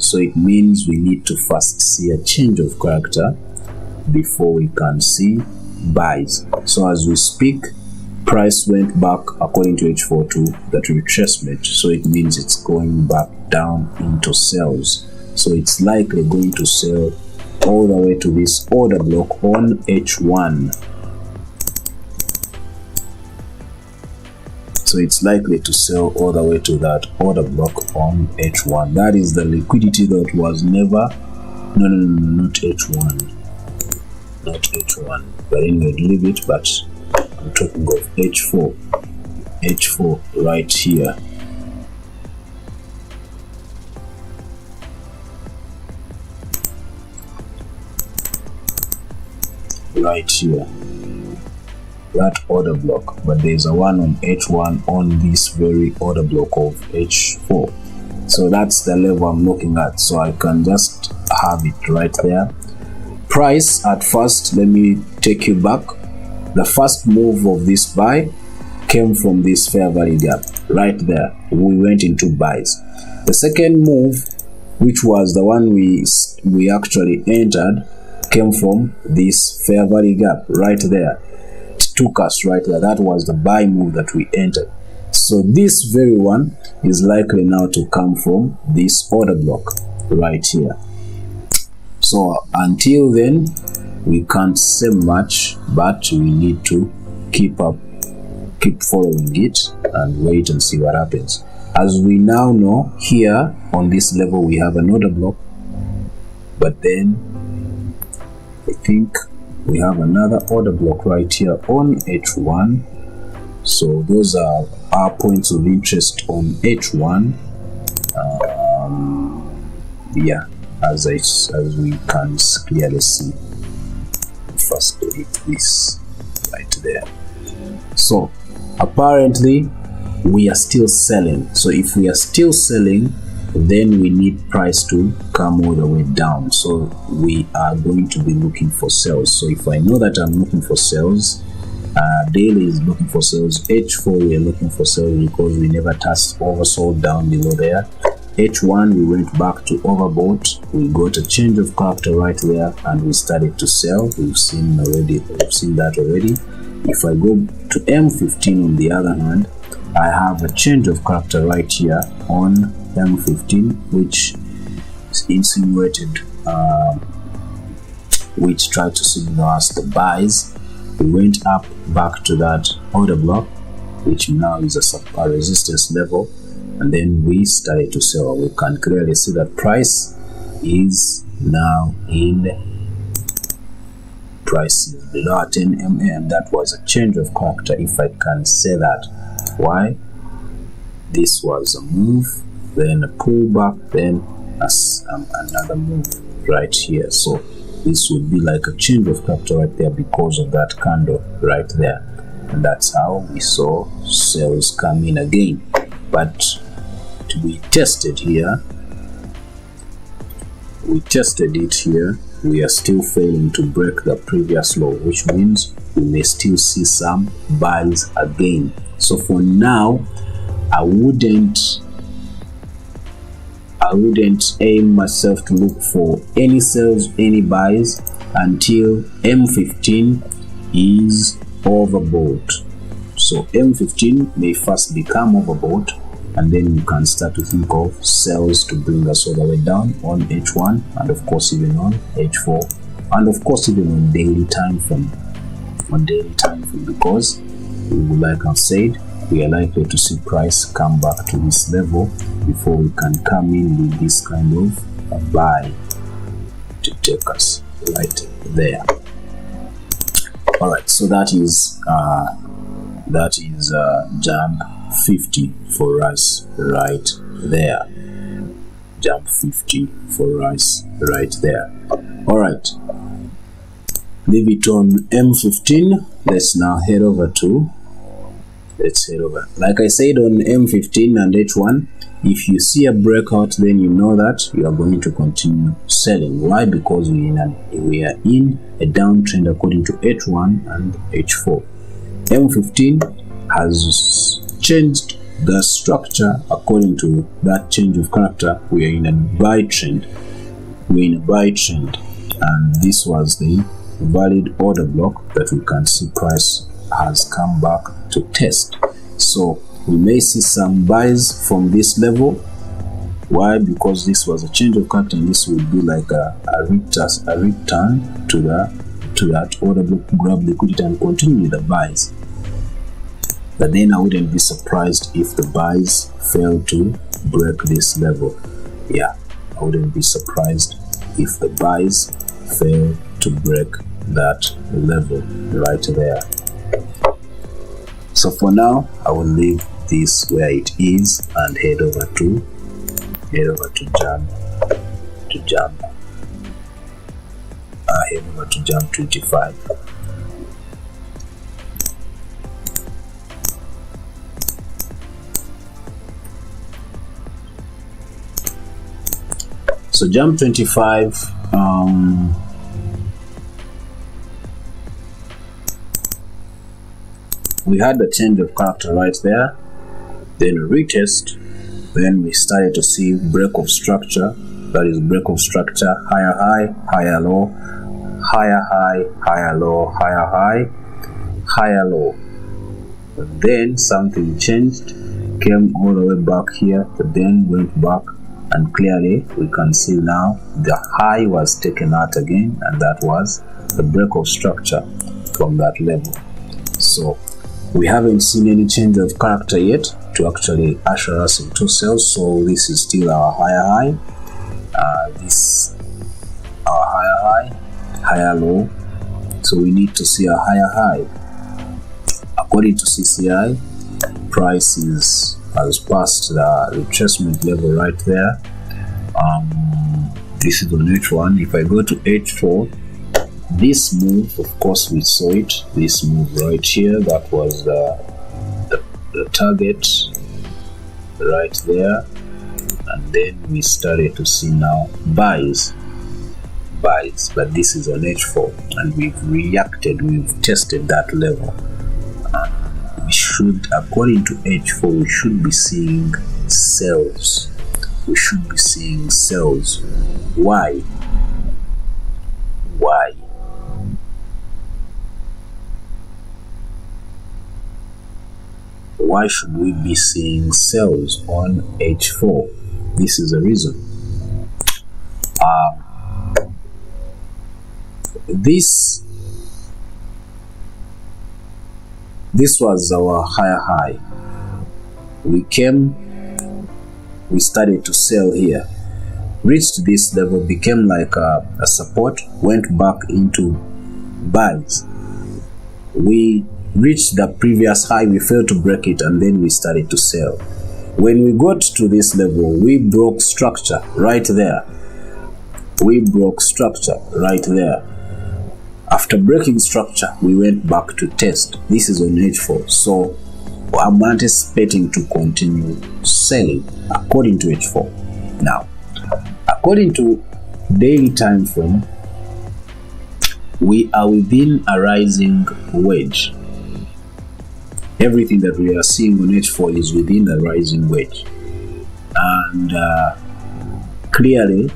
So it means we need to first see a change of character before we can see buys. So as we speak, price went back according to H4 to that retracement. So it means it's going back down into sales. So it's likely going to sell all the way to this order block on H1. So it's likely to sell all the way to that order block on H1. That is the liquidity that was never, not H1. But anyway, leave it, but I'm talking of H4 right here. That order block, but there's a one on H1 on this very order block of H4. So that's the level I'm looking at. So I can just have it right there. Price at first, let me take you back. The first move of this buy came from this fair value gap right there. We went into buys. The second move, which was the one we actually entered, came from this fair value gap right there. It took us right there. That was the buy move that we entered. So this very one is likely now to come from this order block right here. So until then, we can't say much, but we need to keep following it and wait and see what happens. As we now know, here on this level we have an order block, but then I think we have another order block right here on H1. So those are our points of interest on H1. Yeah, as we can clearly see. First delete this right there. So apparently we are still selling. So if we are still selling, then we need price to come all the way down. So we are going to be looking for sales. So if I know that I'm looking for sales, daily is looking for sales, H4 we are looking for sales because we never touched oversold down below there. H1 we went back to overbought, we got a change of character right there and we started to sell. We've seen that already. If I go to M15 on the other hand, I have a change of character right here on M15 which is insinuated, which tried to signal us the buys. We went up back to that order block, which now is a resistance level, and then we started to sell. We can clearly see that price is now below 10 MA, and that was a change of character, if I can say that. Why? This was a move, then a pullback, then another move right here. So this would be like a change of character right there because of that candle right there, and that's how we saw sales come in again. But to be tested here, we tested it here, we are still failing to break the previous low, which means we may still see some buys again. So for now, I wouldn't aim myself to look for any sales, any buys until M15 is overbought. So M15 may first become overbought, and then you can start to think of sales to bring us all the way down on H1, and of course even on H4, and of course even on daily time frame. Because like I've said, we are likely to see price come back to this level before we can come in with this kind of a buy to take us right there. All right, so that is jump 50 for us right there. Jump 50 for us right there. All right, leave it on M15. Let's now head over to like I said, on M15 and H1, if you see a breakout, then you know that you are going to continue selling. Why? Because we are in a downtrend according to H1 and H4. M15 has changed the structure according to that change of character. We are in a buy trend. And this was the valid order block that we can see price has come back to test. So we may see some buys from this level. Why? Because this was a change of character, and this would be like a return to that order block, grab liquidity and continue with the buys. But then I wouldn't be surprised if the buys fail to break this level. Yeah, I wouldn't be surprised if the buys fail to break that level right there. So for now, I will leave this where it is and head over to jump 25. So jump 25, we had a change of character right there, then a retest, then we started to see break of structure. That is break of structure, higher high, higher low, higher high, higher low, higher high, higher low. But then something changed, came all the way back here, but then went back, and clearly we can see now the high was taken out again, and that was the break of structure from that level. So we haven't seen any change of character yet to actually usher us into sales. So this is still our higher high, higher low, So we need to see a higher high. According to CCI, price has passed the retracement level right there. This is on H1. If I go to H4, this move, of course we saw it, this move right here, that was the target right there, and then we started to see now buys, but this is on H4, and we've reacted, we've tested that level. We should, according to H4, we should be seeing sells. We should be seeing sells. Why? Why should we be seeing sells on H4? This is the reason. This was our higher high. We started to sell here, reached this level, became like a support, went back into buys. We reached the previous high, we failed to break it, and then we started to sell. When we got to this level, we broke structure right there. After breaking structure, we went back to test. This is on H4, so I'm anticipating to continue selling according to H4. Now, according to daily time frame, we are within a rising wedge. Everything that we are seeing on H4 is within a rising wedge, and clearly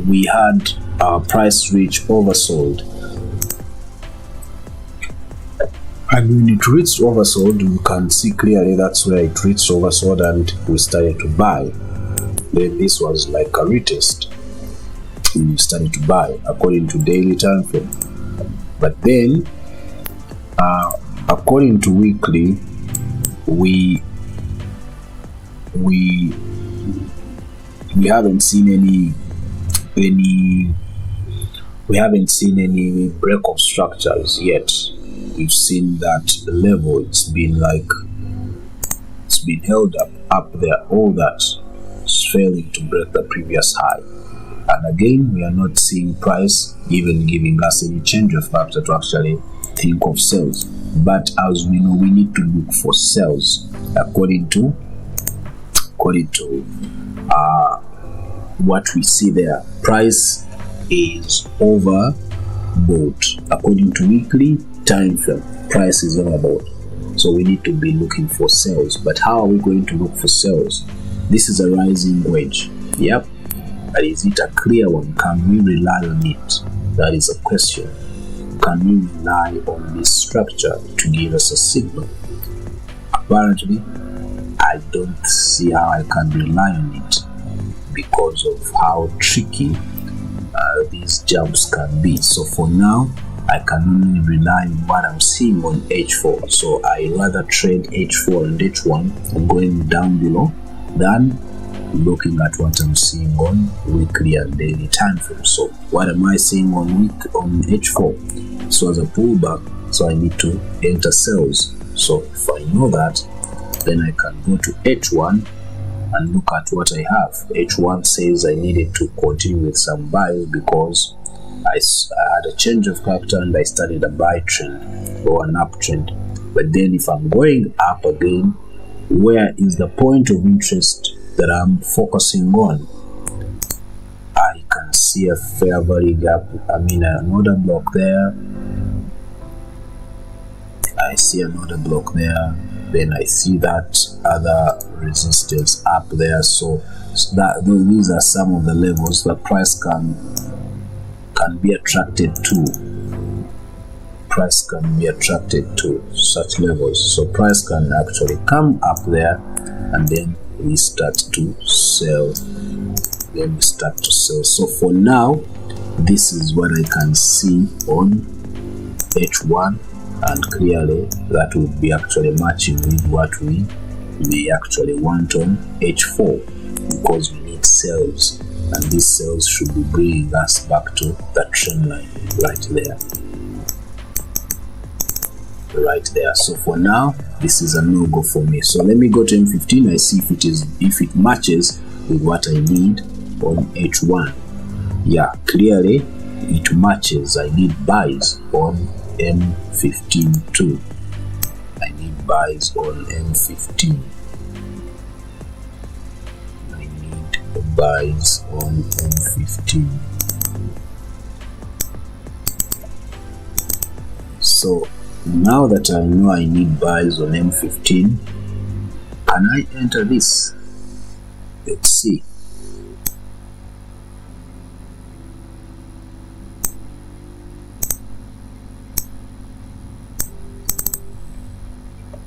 we had our price reach oversold. And when it reached oversold, you can see clearly that's where it reached oversold, and we started to buy. Then this was like a retest, and we started to buy according to daily time frame. But then, according to weekly, we haven't seen any break of structures yet. We've seen that level, it's been held up there, all that is failing to break the previous high. And again, we are not seeing price even giving us any change of factor to actually think of sales. But as we know, we need to look for sales according to what we see there. Price is overbought according to weekly time frame. Price is overbought, so we need to be looking for sales. But how are we going to look for sales? This is a rising wedge. Yep, but is it a clear one? Can we rely on it? That is a question. Can we rely on this structure to give us a signal? Apparently, I don't see how I can rely on it because of how tricky these jumps can be. So for now, I can only rely on what I'm seeing on H4. So I rather trade H4 and H1 and going down below than looking at what I'm seeing on weekly and daily time frame. So what am I seeing on H4? So as a pullback, so I need to enter sales. So if I know that, then I can go to H1 and look at what I have. H1 says I needed to continue with some buys because I had a change of character and I started a buy trend or an uptrend. But then if I'm going up again, where is the point of interest that I'm focusing on? I can see a fair value gap, another block there. I see another block there. Then I see that other resistance up there. So these are some of the levels that price can be attracted to. Price can be attracted to such levels. So price can actually come up there and then we start to sell. So for now, this is what I can see on H1, and clearly that would be actually matching with what we may actually want on H4, because we need sales, and these sales should be bringing us back to the trend line right there. right there. So for now, this is a no-go for me. So let me go to M15. I see if it matches with what I need on H1. Yeah, clearly it matches. I need buys on M15 too. I need buys on M15. I need buys on M15. So now that I know I need buys on M15, can I enter this? Let's see.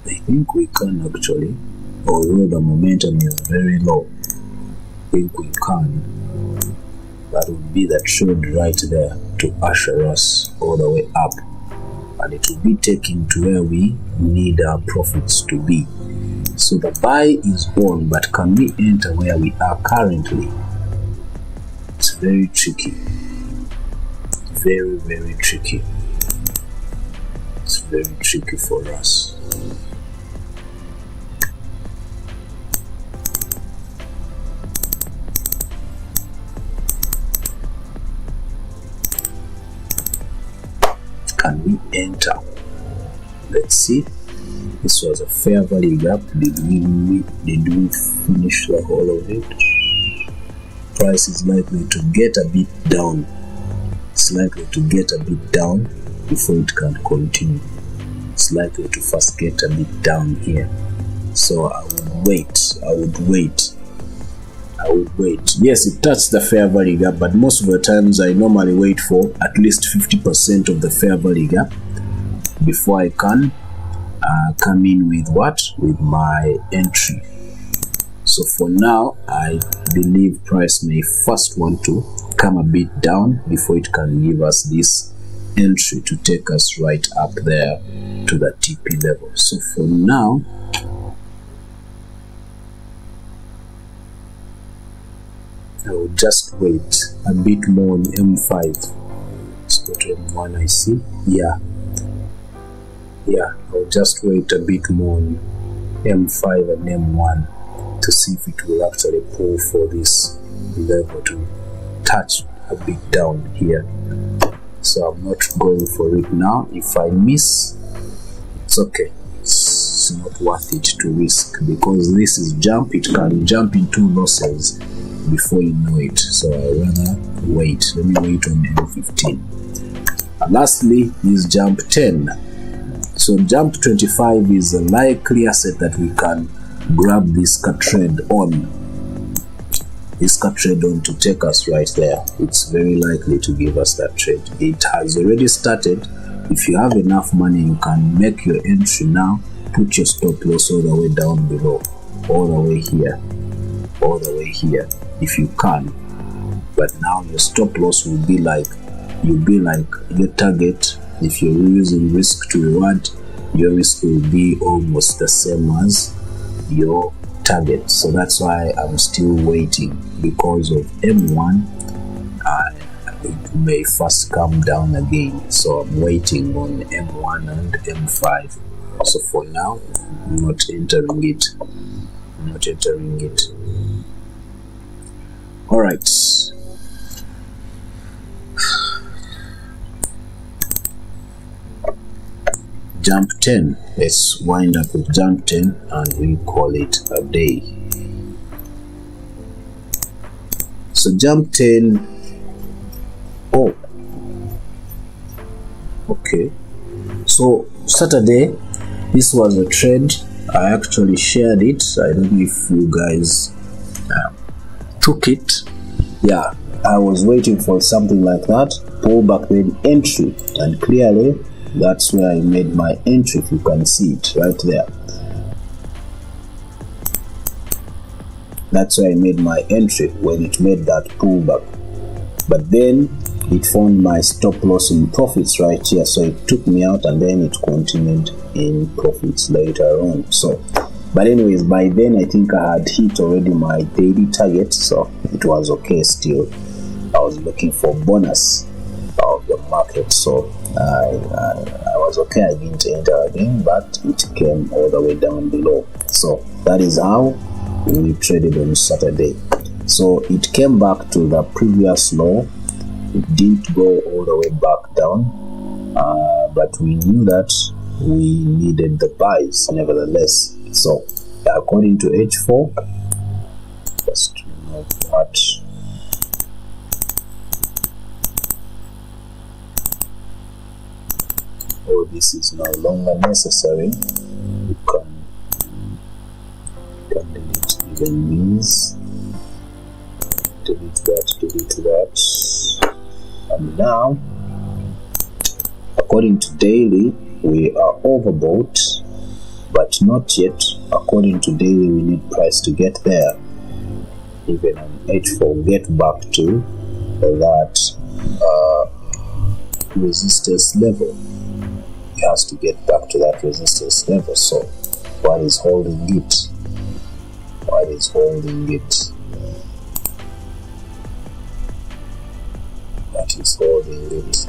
I think we can actually, although the momentum is very low. I think we can. That would be the trade right there to usher us all the way up. And it will be taken to where we need our profits to be. So the buy is on, but can we enter where we are currently? It's very tricky. Very, very tricky. It's very tricky for us. Can we enter? Let's see. This was a fair value gap. Did we finish the whole of it? Price is likely to get a bit down. It's likely to get a bit down before it can continue. It's likely to first get a bit down here. So I would wait. I would wait. Yes, it touched the fair value gap, but most of the times I normally wait for at least 50% of the fair value gap before I can come in with what? With my entry. So for now, I believe price may first want to come a bit down before it can give us this entry to take us right up there to the TP level. So for now, I will just wait a bit more on M5. Let's go to M1, I see. Yeah, I'll just wait a bit more on M5 and M1 to see if it will actually pull for this level to touch a bit down here. So I'm not going for it now. If I miss, it's okay. It's not worth it to risk, because this is jump. It can jump into losses before you know it. So I rather wait. Let me wait on M15. And lastly is jump 10. So jump 25 is a likely asset that we can grab this cut trade on. This cut trade on to take us right there. It's very likely to give us that trade. It has already started. If you have enough money, you can make your entry now. Put your stop loss all the way down below, all the way here, all the way here, if you can. But now your stop loss will be like, your target. If you're using risk to reward, your risk will be almost the same as your target. So that's why I'm still waiting, because of M1 it may first come down again. So I'm waiting on M1 and M5. So for now, I'm not entering it. All right. Jump 10. Let's wind up with jump 10 and we call it a day. So jump 10. Oh, okay. So Saturday, this was a trade. I actually shared it. I don't know if you guys took it. Yeah, I was waiting for something like that. Pull back, then entry, and clearly that's where I made my entry. If you can see it right there, that's where I made my entry when it made that pullback. But then it found my stop loss in profits right here, so it took me out and then it continued in profits later on. So but anyways, by then I think I had hit already my daily target, so it was okay still. I was looking for bonus of the market. So I was okay. I didn't enter again, but it came all the way down below. So that is how we traded on Saturday. So it came back to the previous low. It didn't go all the way back down, but we knew that we needed the buys nevertheless. So according to H4, just remove what. Oh, this is no longer necessary. You can delete even these. Delete that. And now, according to daily, we are overbought, but not yet. According to daily, we need price to get there. Even on H4, get back to that resistance level. It has to get back to that resistance level. So what is holding it? What is holding it? That is holding it.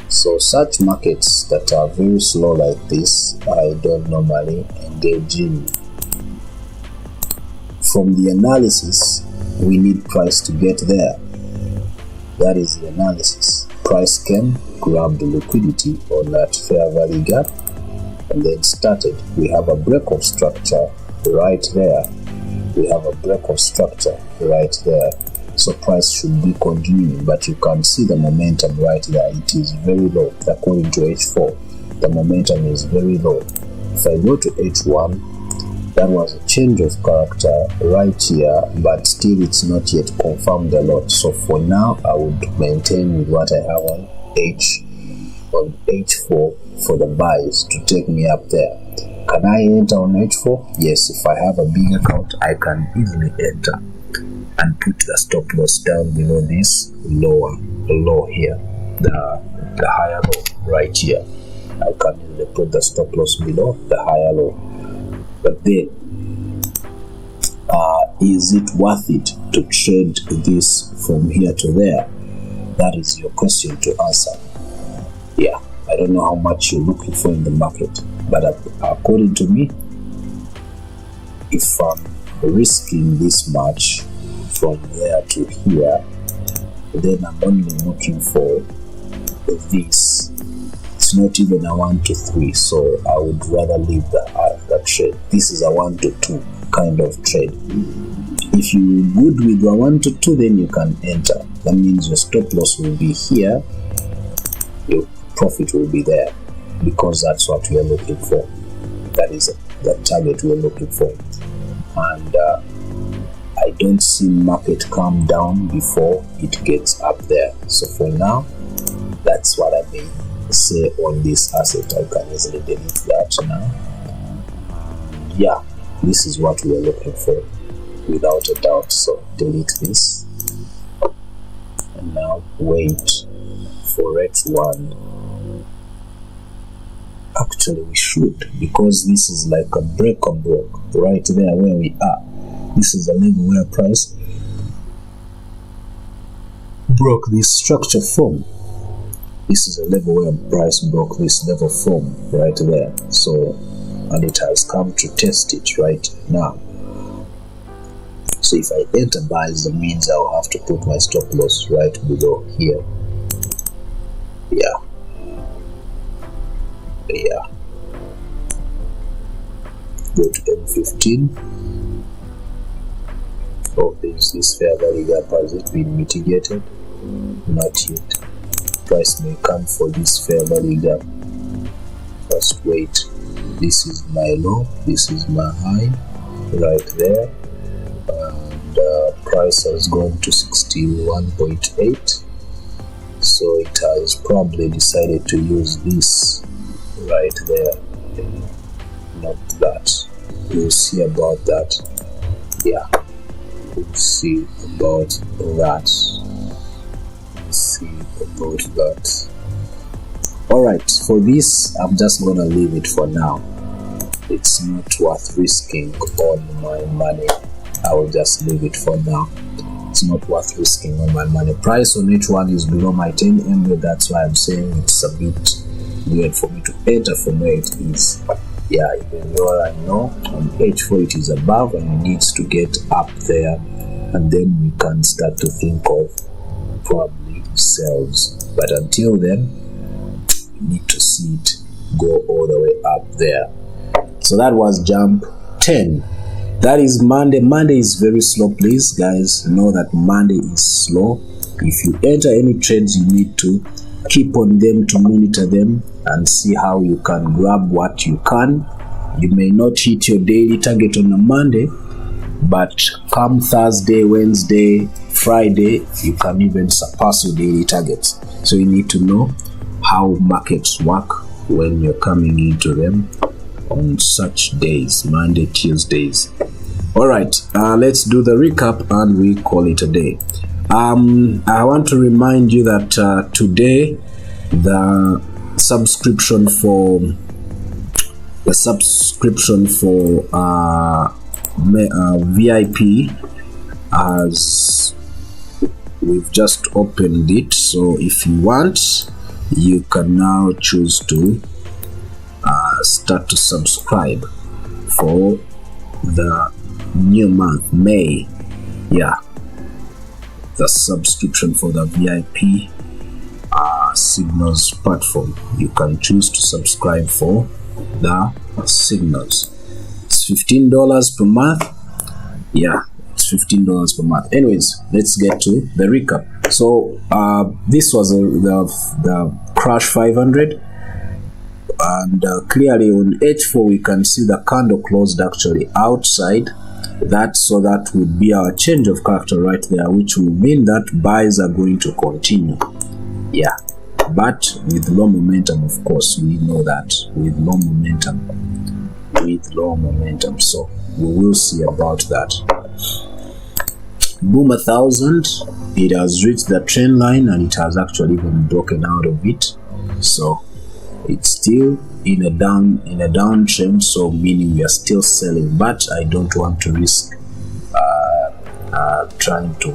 So such markets that are very slow like this, I don't normally engage in. From the analysis, we need price to get there. That is the analysis. Price came, grabbed the liquidity on that fair value gap, and then started. We have a break of structure right there. We have a break of structure right there. So price should be continuing, but you can see the momentum right there. It is very low. According to H4, the momentum is very low. If I go to H1, that was a change of character right here, but still it's not yet confirmed a lot. So for now, I would maintain with what I have on H4 for the buys to take me up there. Can I enter on H4? Yes, if I have a big account, I can easily enter and put the stop loss down below this low here, the higher low right here. I can easily put the stop loss below the higher low. But then, is it worth it to trade this from here to there? That is your question to answer. Yeah, I don't know how much you're looking for in the market, but according to me, if I'm risking this much from there to here, then I'm only looking for this. It's not even a 1 to 3, so I would rather leave the trade. This is a 1 to 2 kind of trade. If you're good with the 1 to 2, then you can enter. That means your stop loss will be here, your profit will be there, because that's what we are looking for. That is the target we are looking for. And I don't see market come down before it gets up there. So for now, that's what I may say on this asset. I can easily delete that now. Yeah, this is what we are looking for without a doubt. So delete this and now wait for H1. Actually we should, because this is like a break and broke right there where we are. This is a level where price broke this structure from. This is a level where price broke this level from right there. So, and it has come to test it right now. So if I enter buys, that means I'll have to put my stop loss right below here. Yeah. Go to M15. Oh, this fair value gap, has it been mitigated? Not yet. Price may come for this fair value gap. Just wait. This is my low, this is my high right there, and price has gone to 61.8, so it has probably decided to use this right there, not that. We'll see about that. Yeah, we'll see about that. Alright, for this I'm just gonna leave it for now. It's not worth risking all my money. I will just leave it for now. it's not worth risking all my money. Price on H1 is below my 10 MA. That's why I'm saying it's a bit weird for me to enter from where it is. Yeah, even though I know on H4 it is above and it needs to get up there, and then we can start to think of probably sells. But until then, we need to see it go all the way up there. So that was jump 10. That is Monday. Monday is very slow. Please, guys, know that Monday is slow. If you enter any trades, you need to keep on them to monitor them and see how you can grab what you can. You may not hit your daily target on a Monday, but come Thursday, Wednesday, Friday, you can even surpass your daily targets. So you need to know how markets work when you're coming into them on such days, Monday, Tuesdays. All right, let's do the recap and we call it a day. I want to remind you that today the subscription for VIP as we've just opened it. So if you want, you can now choose to start to subscribe for the new month, May. Yeah, the subscription for the VIP signals platform. You can choose to subscribe for the signals. It's $15 per month. Yeah, it's $15 per month. Anyways, let's get to the recap. So this was the crash 500, and clearly on H4 we can see the candle closed actually outside that, so that would be our change of character right there, which will mean that buys are going to continue. Yeah, but with low momentum, of course, we know that with low momentum, so we will see about that. Boom 1000, it has reached the trend line and it has actually even broken out of it, so it's still in a downtrend, so meaning we are still selling, but I don't want to risk trying to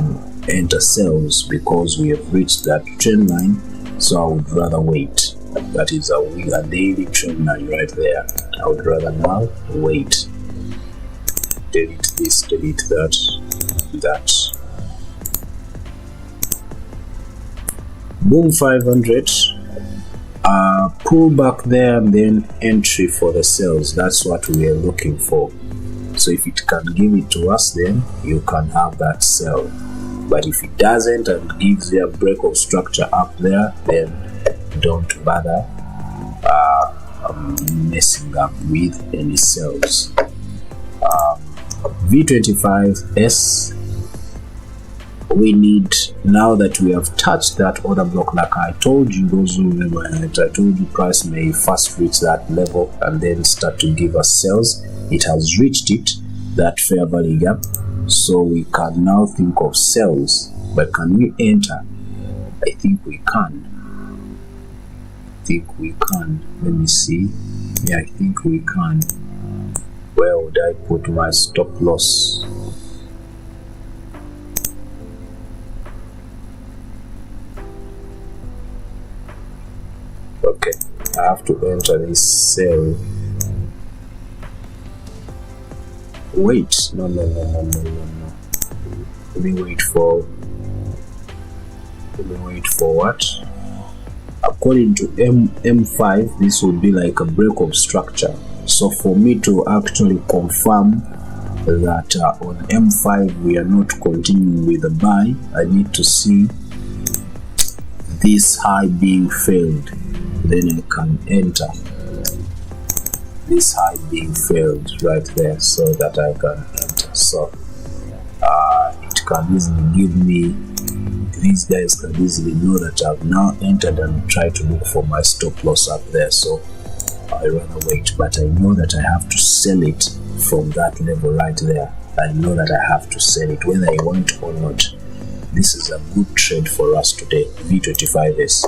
enter sales because we have reached that trend line, so I would rather wait. That is a daily trend line right there. I would rather now wait. Delete this, delete that. Boom 500, pull back there and then entry for the sales. That's what we are looking for. So if it can give it to us, then you can have that sell. But if it doesn't and gives you a break of structure up there, then don't bother messing up with any sells. V25S, we need, now that we have touched that order block, like I told you, those who remember it, I told you price may first reach that level and then start to give us sales. It has reached it, that fair value gap, so we can now think of sales. But can we enter? I think we can. Let me see. Yeah, I think we can. Where would I put my stop loss? Okay, I have to enter this sell. Wait, no. Let me wait for what? According to M5, this would be like a break of structure. So for me to actually confirm that on M5 we are not continuing with the buy, I need to see this high being failed. Then I can enter this high being failed right there, so that I can enter. So it can easily give me, these guys can easily know that I've now entered and try to look for my stop loss up there. So I rather wait, but I know that I have to sell it from that level right there. I know that I have to sell it whether I want or not. This is a good trade for us today. V25S.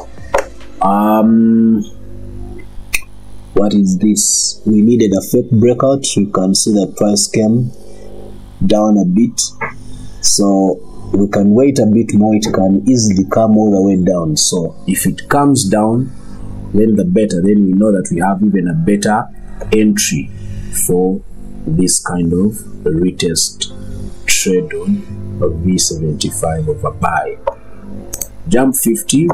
What is this? We needed a fake breakout. You can see the price came down a bit, so we can wait a bit more, it can easily come all the way down. So if it comes down, then the better, then we know that we have even a better entry for this kind of retest trade on a V75 of a buy. Jump 50,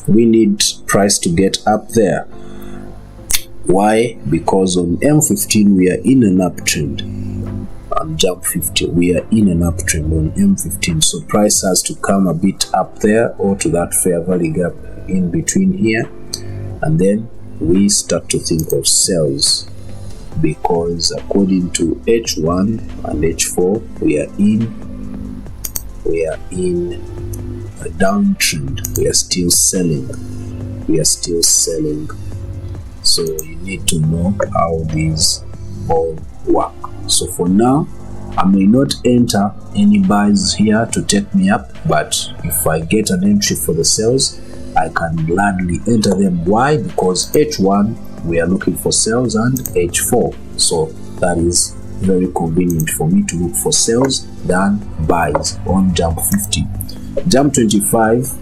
we need price to get up there. Why? Because on M15 we are in an uptrend. On jump 50 we are in an uptrend on M15, so price has to come a bit up there or to that fair value gap in between here, and then we start to think of sells, because according to H1 and H4 we are in a downtrend. We are still selling, so you need to know how these all work. So for now, I may not enter any buys here to take me up, but if I get an entry for the sales, I can gladly enter them. Why? Because H1 we are looking for sales and H4, so that is very convenient for me to look for sales than buys on jump 50. Jump 25,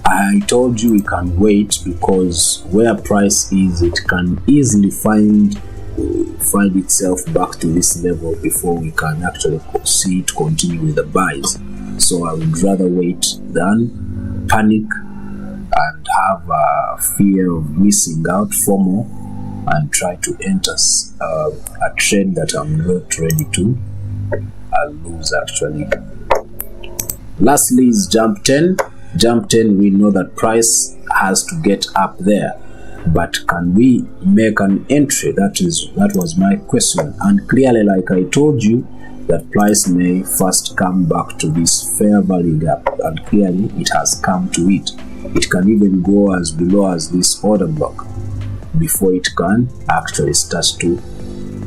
I told you we can wait, because where price is, it can easily find itself back to this level before we can actually see it continue with the buys. So I would rather wait than panic and have a fear of missing out, FOMO, and try to enter a trade that I'm not ready to lose actually. Lastly is jump 10. Jump 10, we know that price has to get up there, but can we make an entry? That was my question. And clearly, like I told you, that price may first come back to this fair value gap, and clearly it has come to it. It can even go as below as this order block before it can actually start to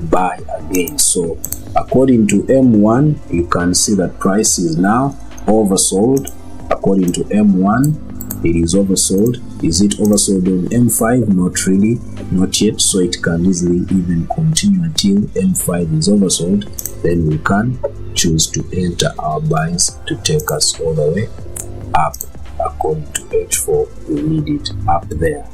buy again. So according to M1, you can see that price is now oversold. According to M1, it is oversold. Is it oversold on M5? Not really, not yet. So it can easily even continue until M5 is oversold. Then we can choose to enter our buys to take us all the way up. According to H4, we need it up there.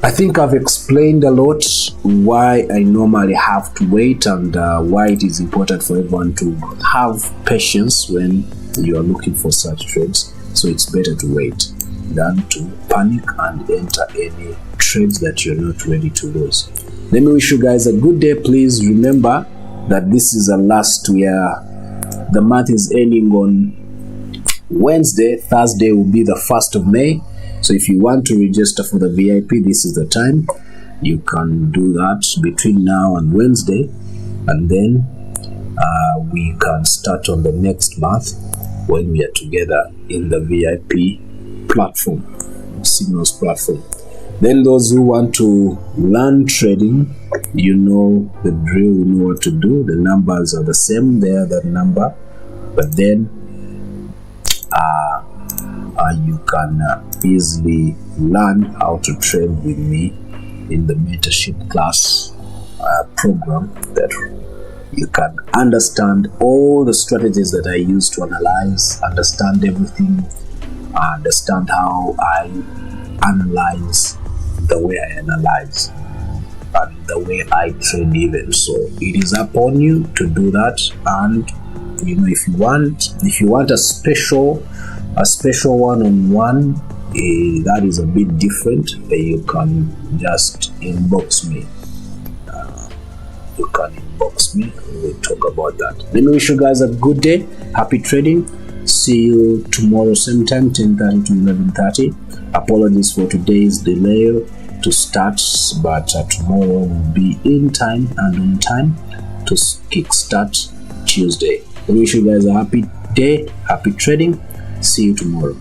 I think I've explained a lot why I normally have to wait, and why it is important for everyone to have patience when you are looking for such trades. So it's better to wait than to panic and enter any trades that you're not ready to lose. Let me wish you guys a good day. Please remember that this is the last year. The month is ending on Wednesday. Thursday will be the 1st of May. So if you want to register for the VIP, this is the time. You can do that between now and Wednesday, and then we can start on the next month when we are together in the VIP platform, Signals platform. Then those who want to learn trading, you know the drill, you know what to do. The numbers are the same, they are that number, but then you can easily learn how to trade with me in the mentorship class program, that you can understand all the strategies that I use to analyze, understand everything, understand how I analyze, the way I analyze, and the way I trade even. So it is upon you to do that. And you know, if you want a special one-on-one, that is a bit different. You can just inbox me. You can inbox me. We'll talk about that. Let me wish you guys a good day. Happy trading. See you tomorrow same time, 10:30 to 11:30. Apologies for today's delay to start, but tomorrow will be in time and on time to kickstart Tuesday. I wish you guys a happy day, happy trading. See you tomorrow.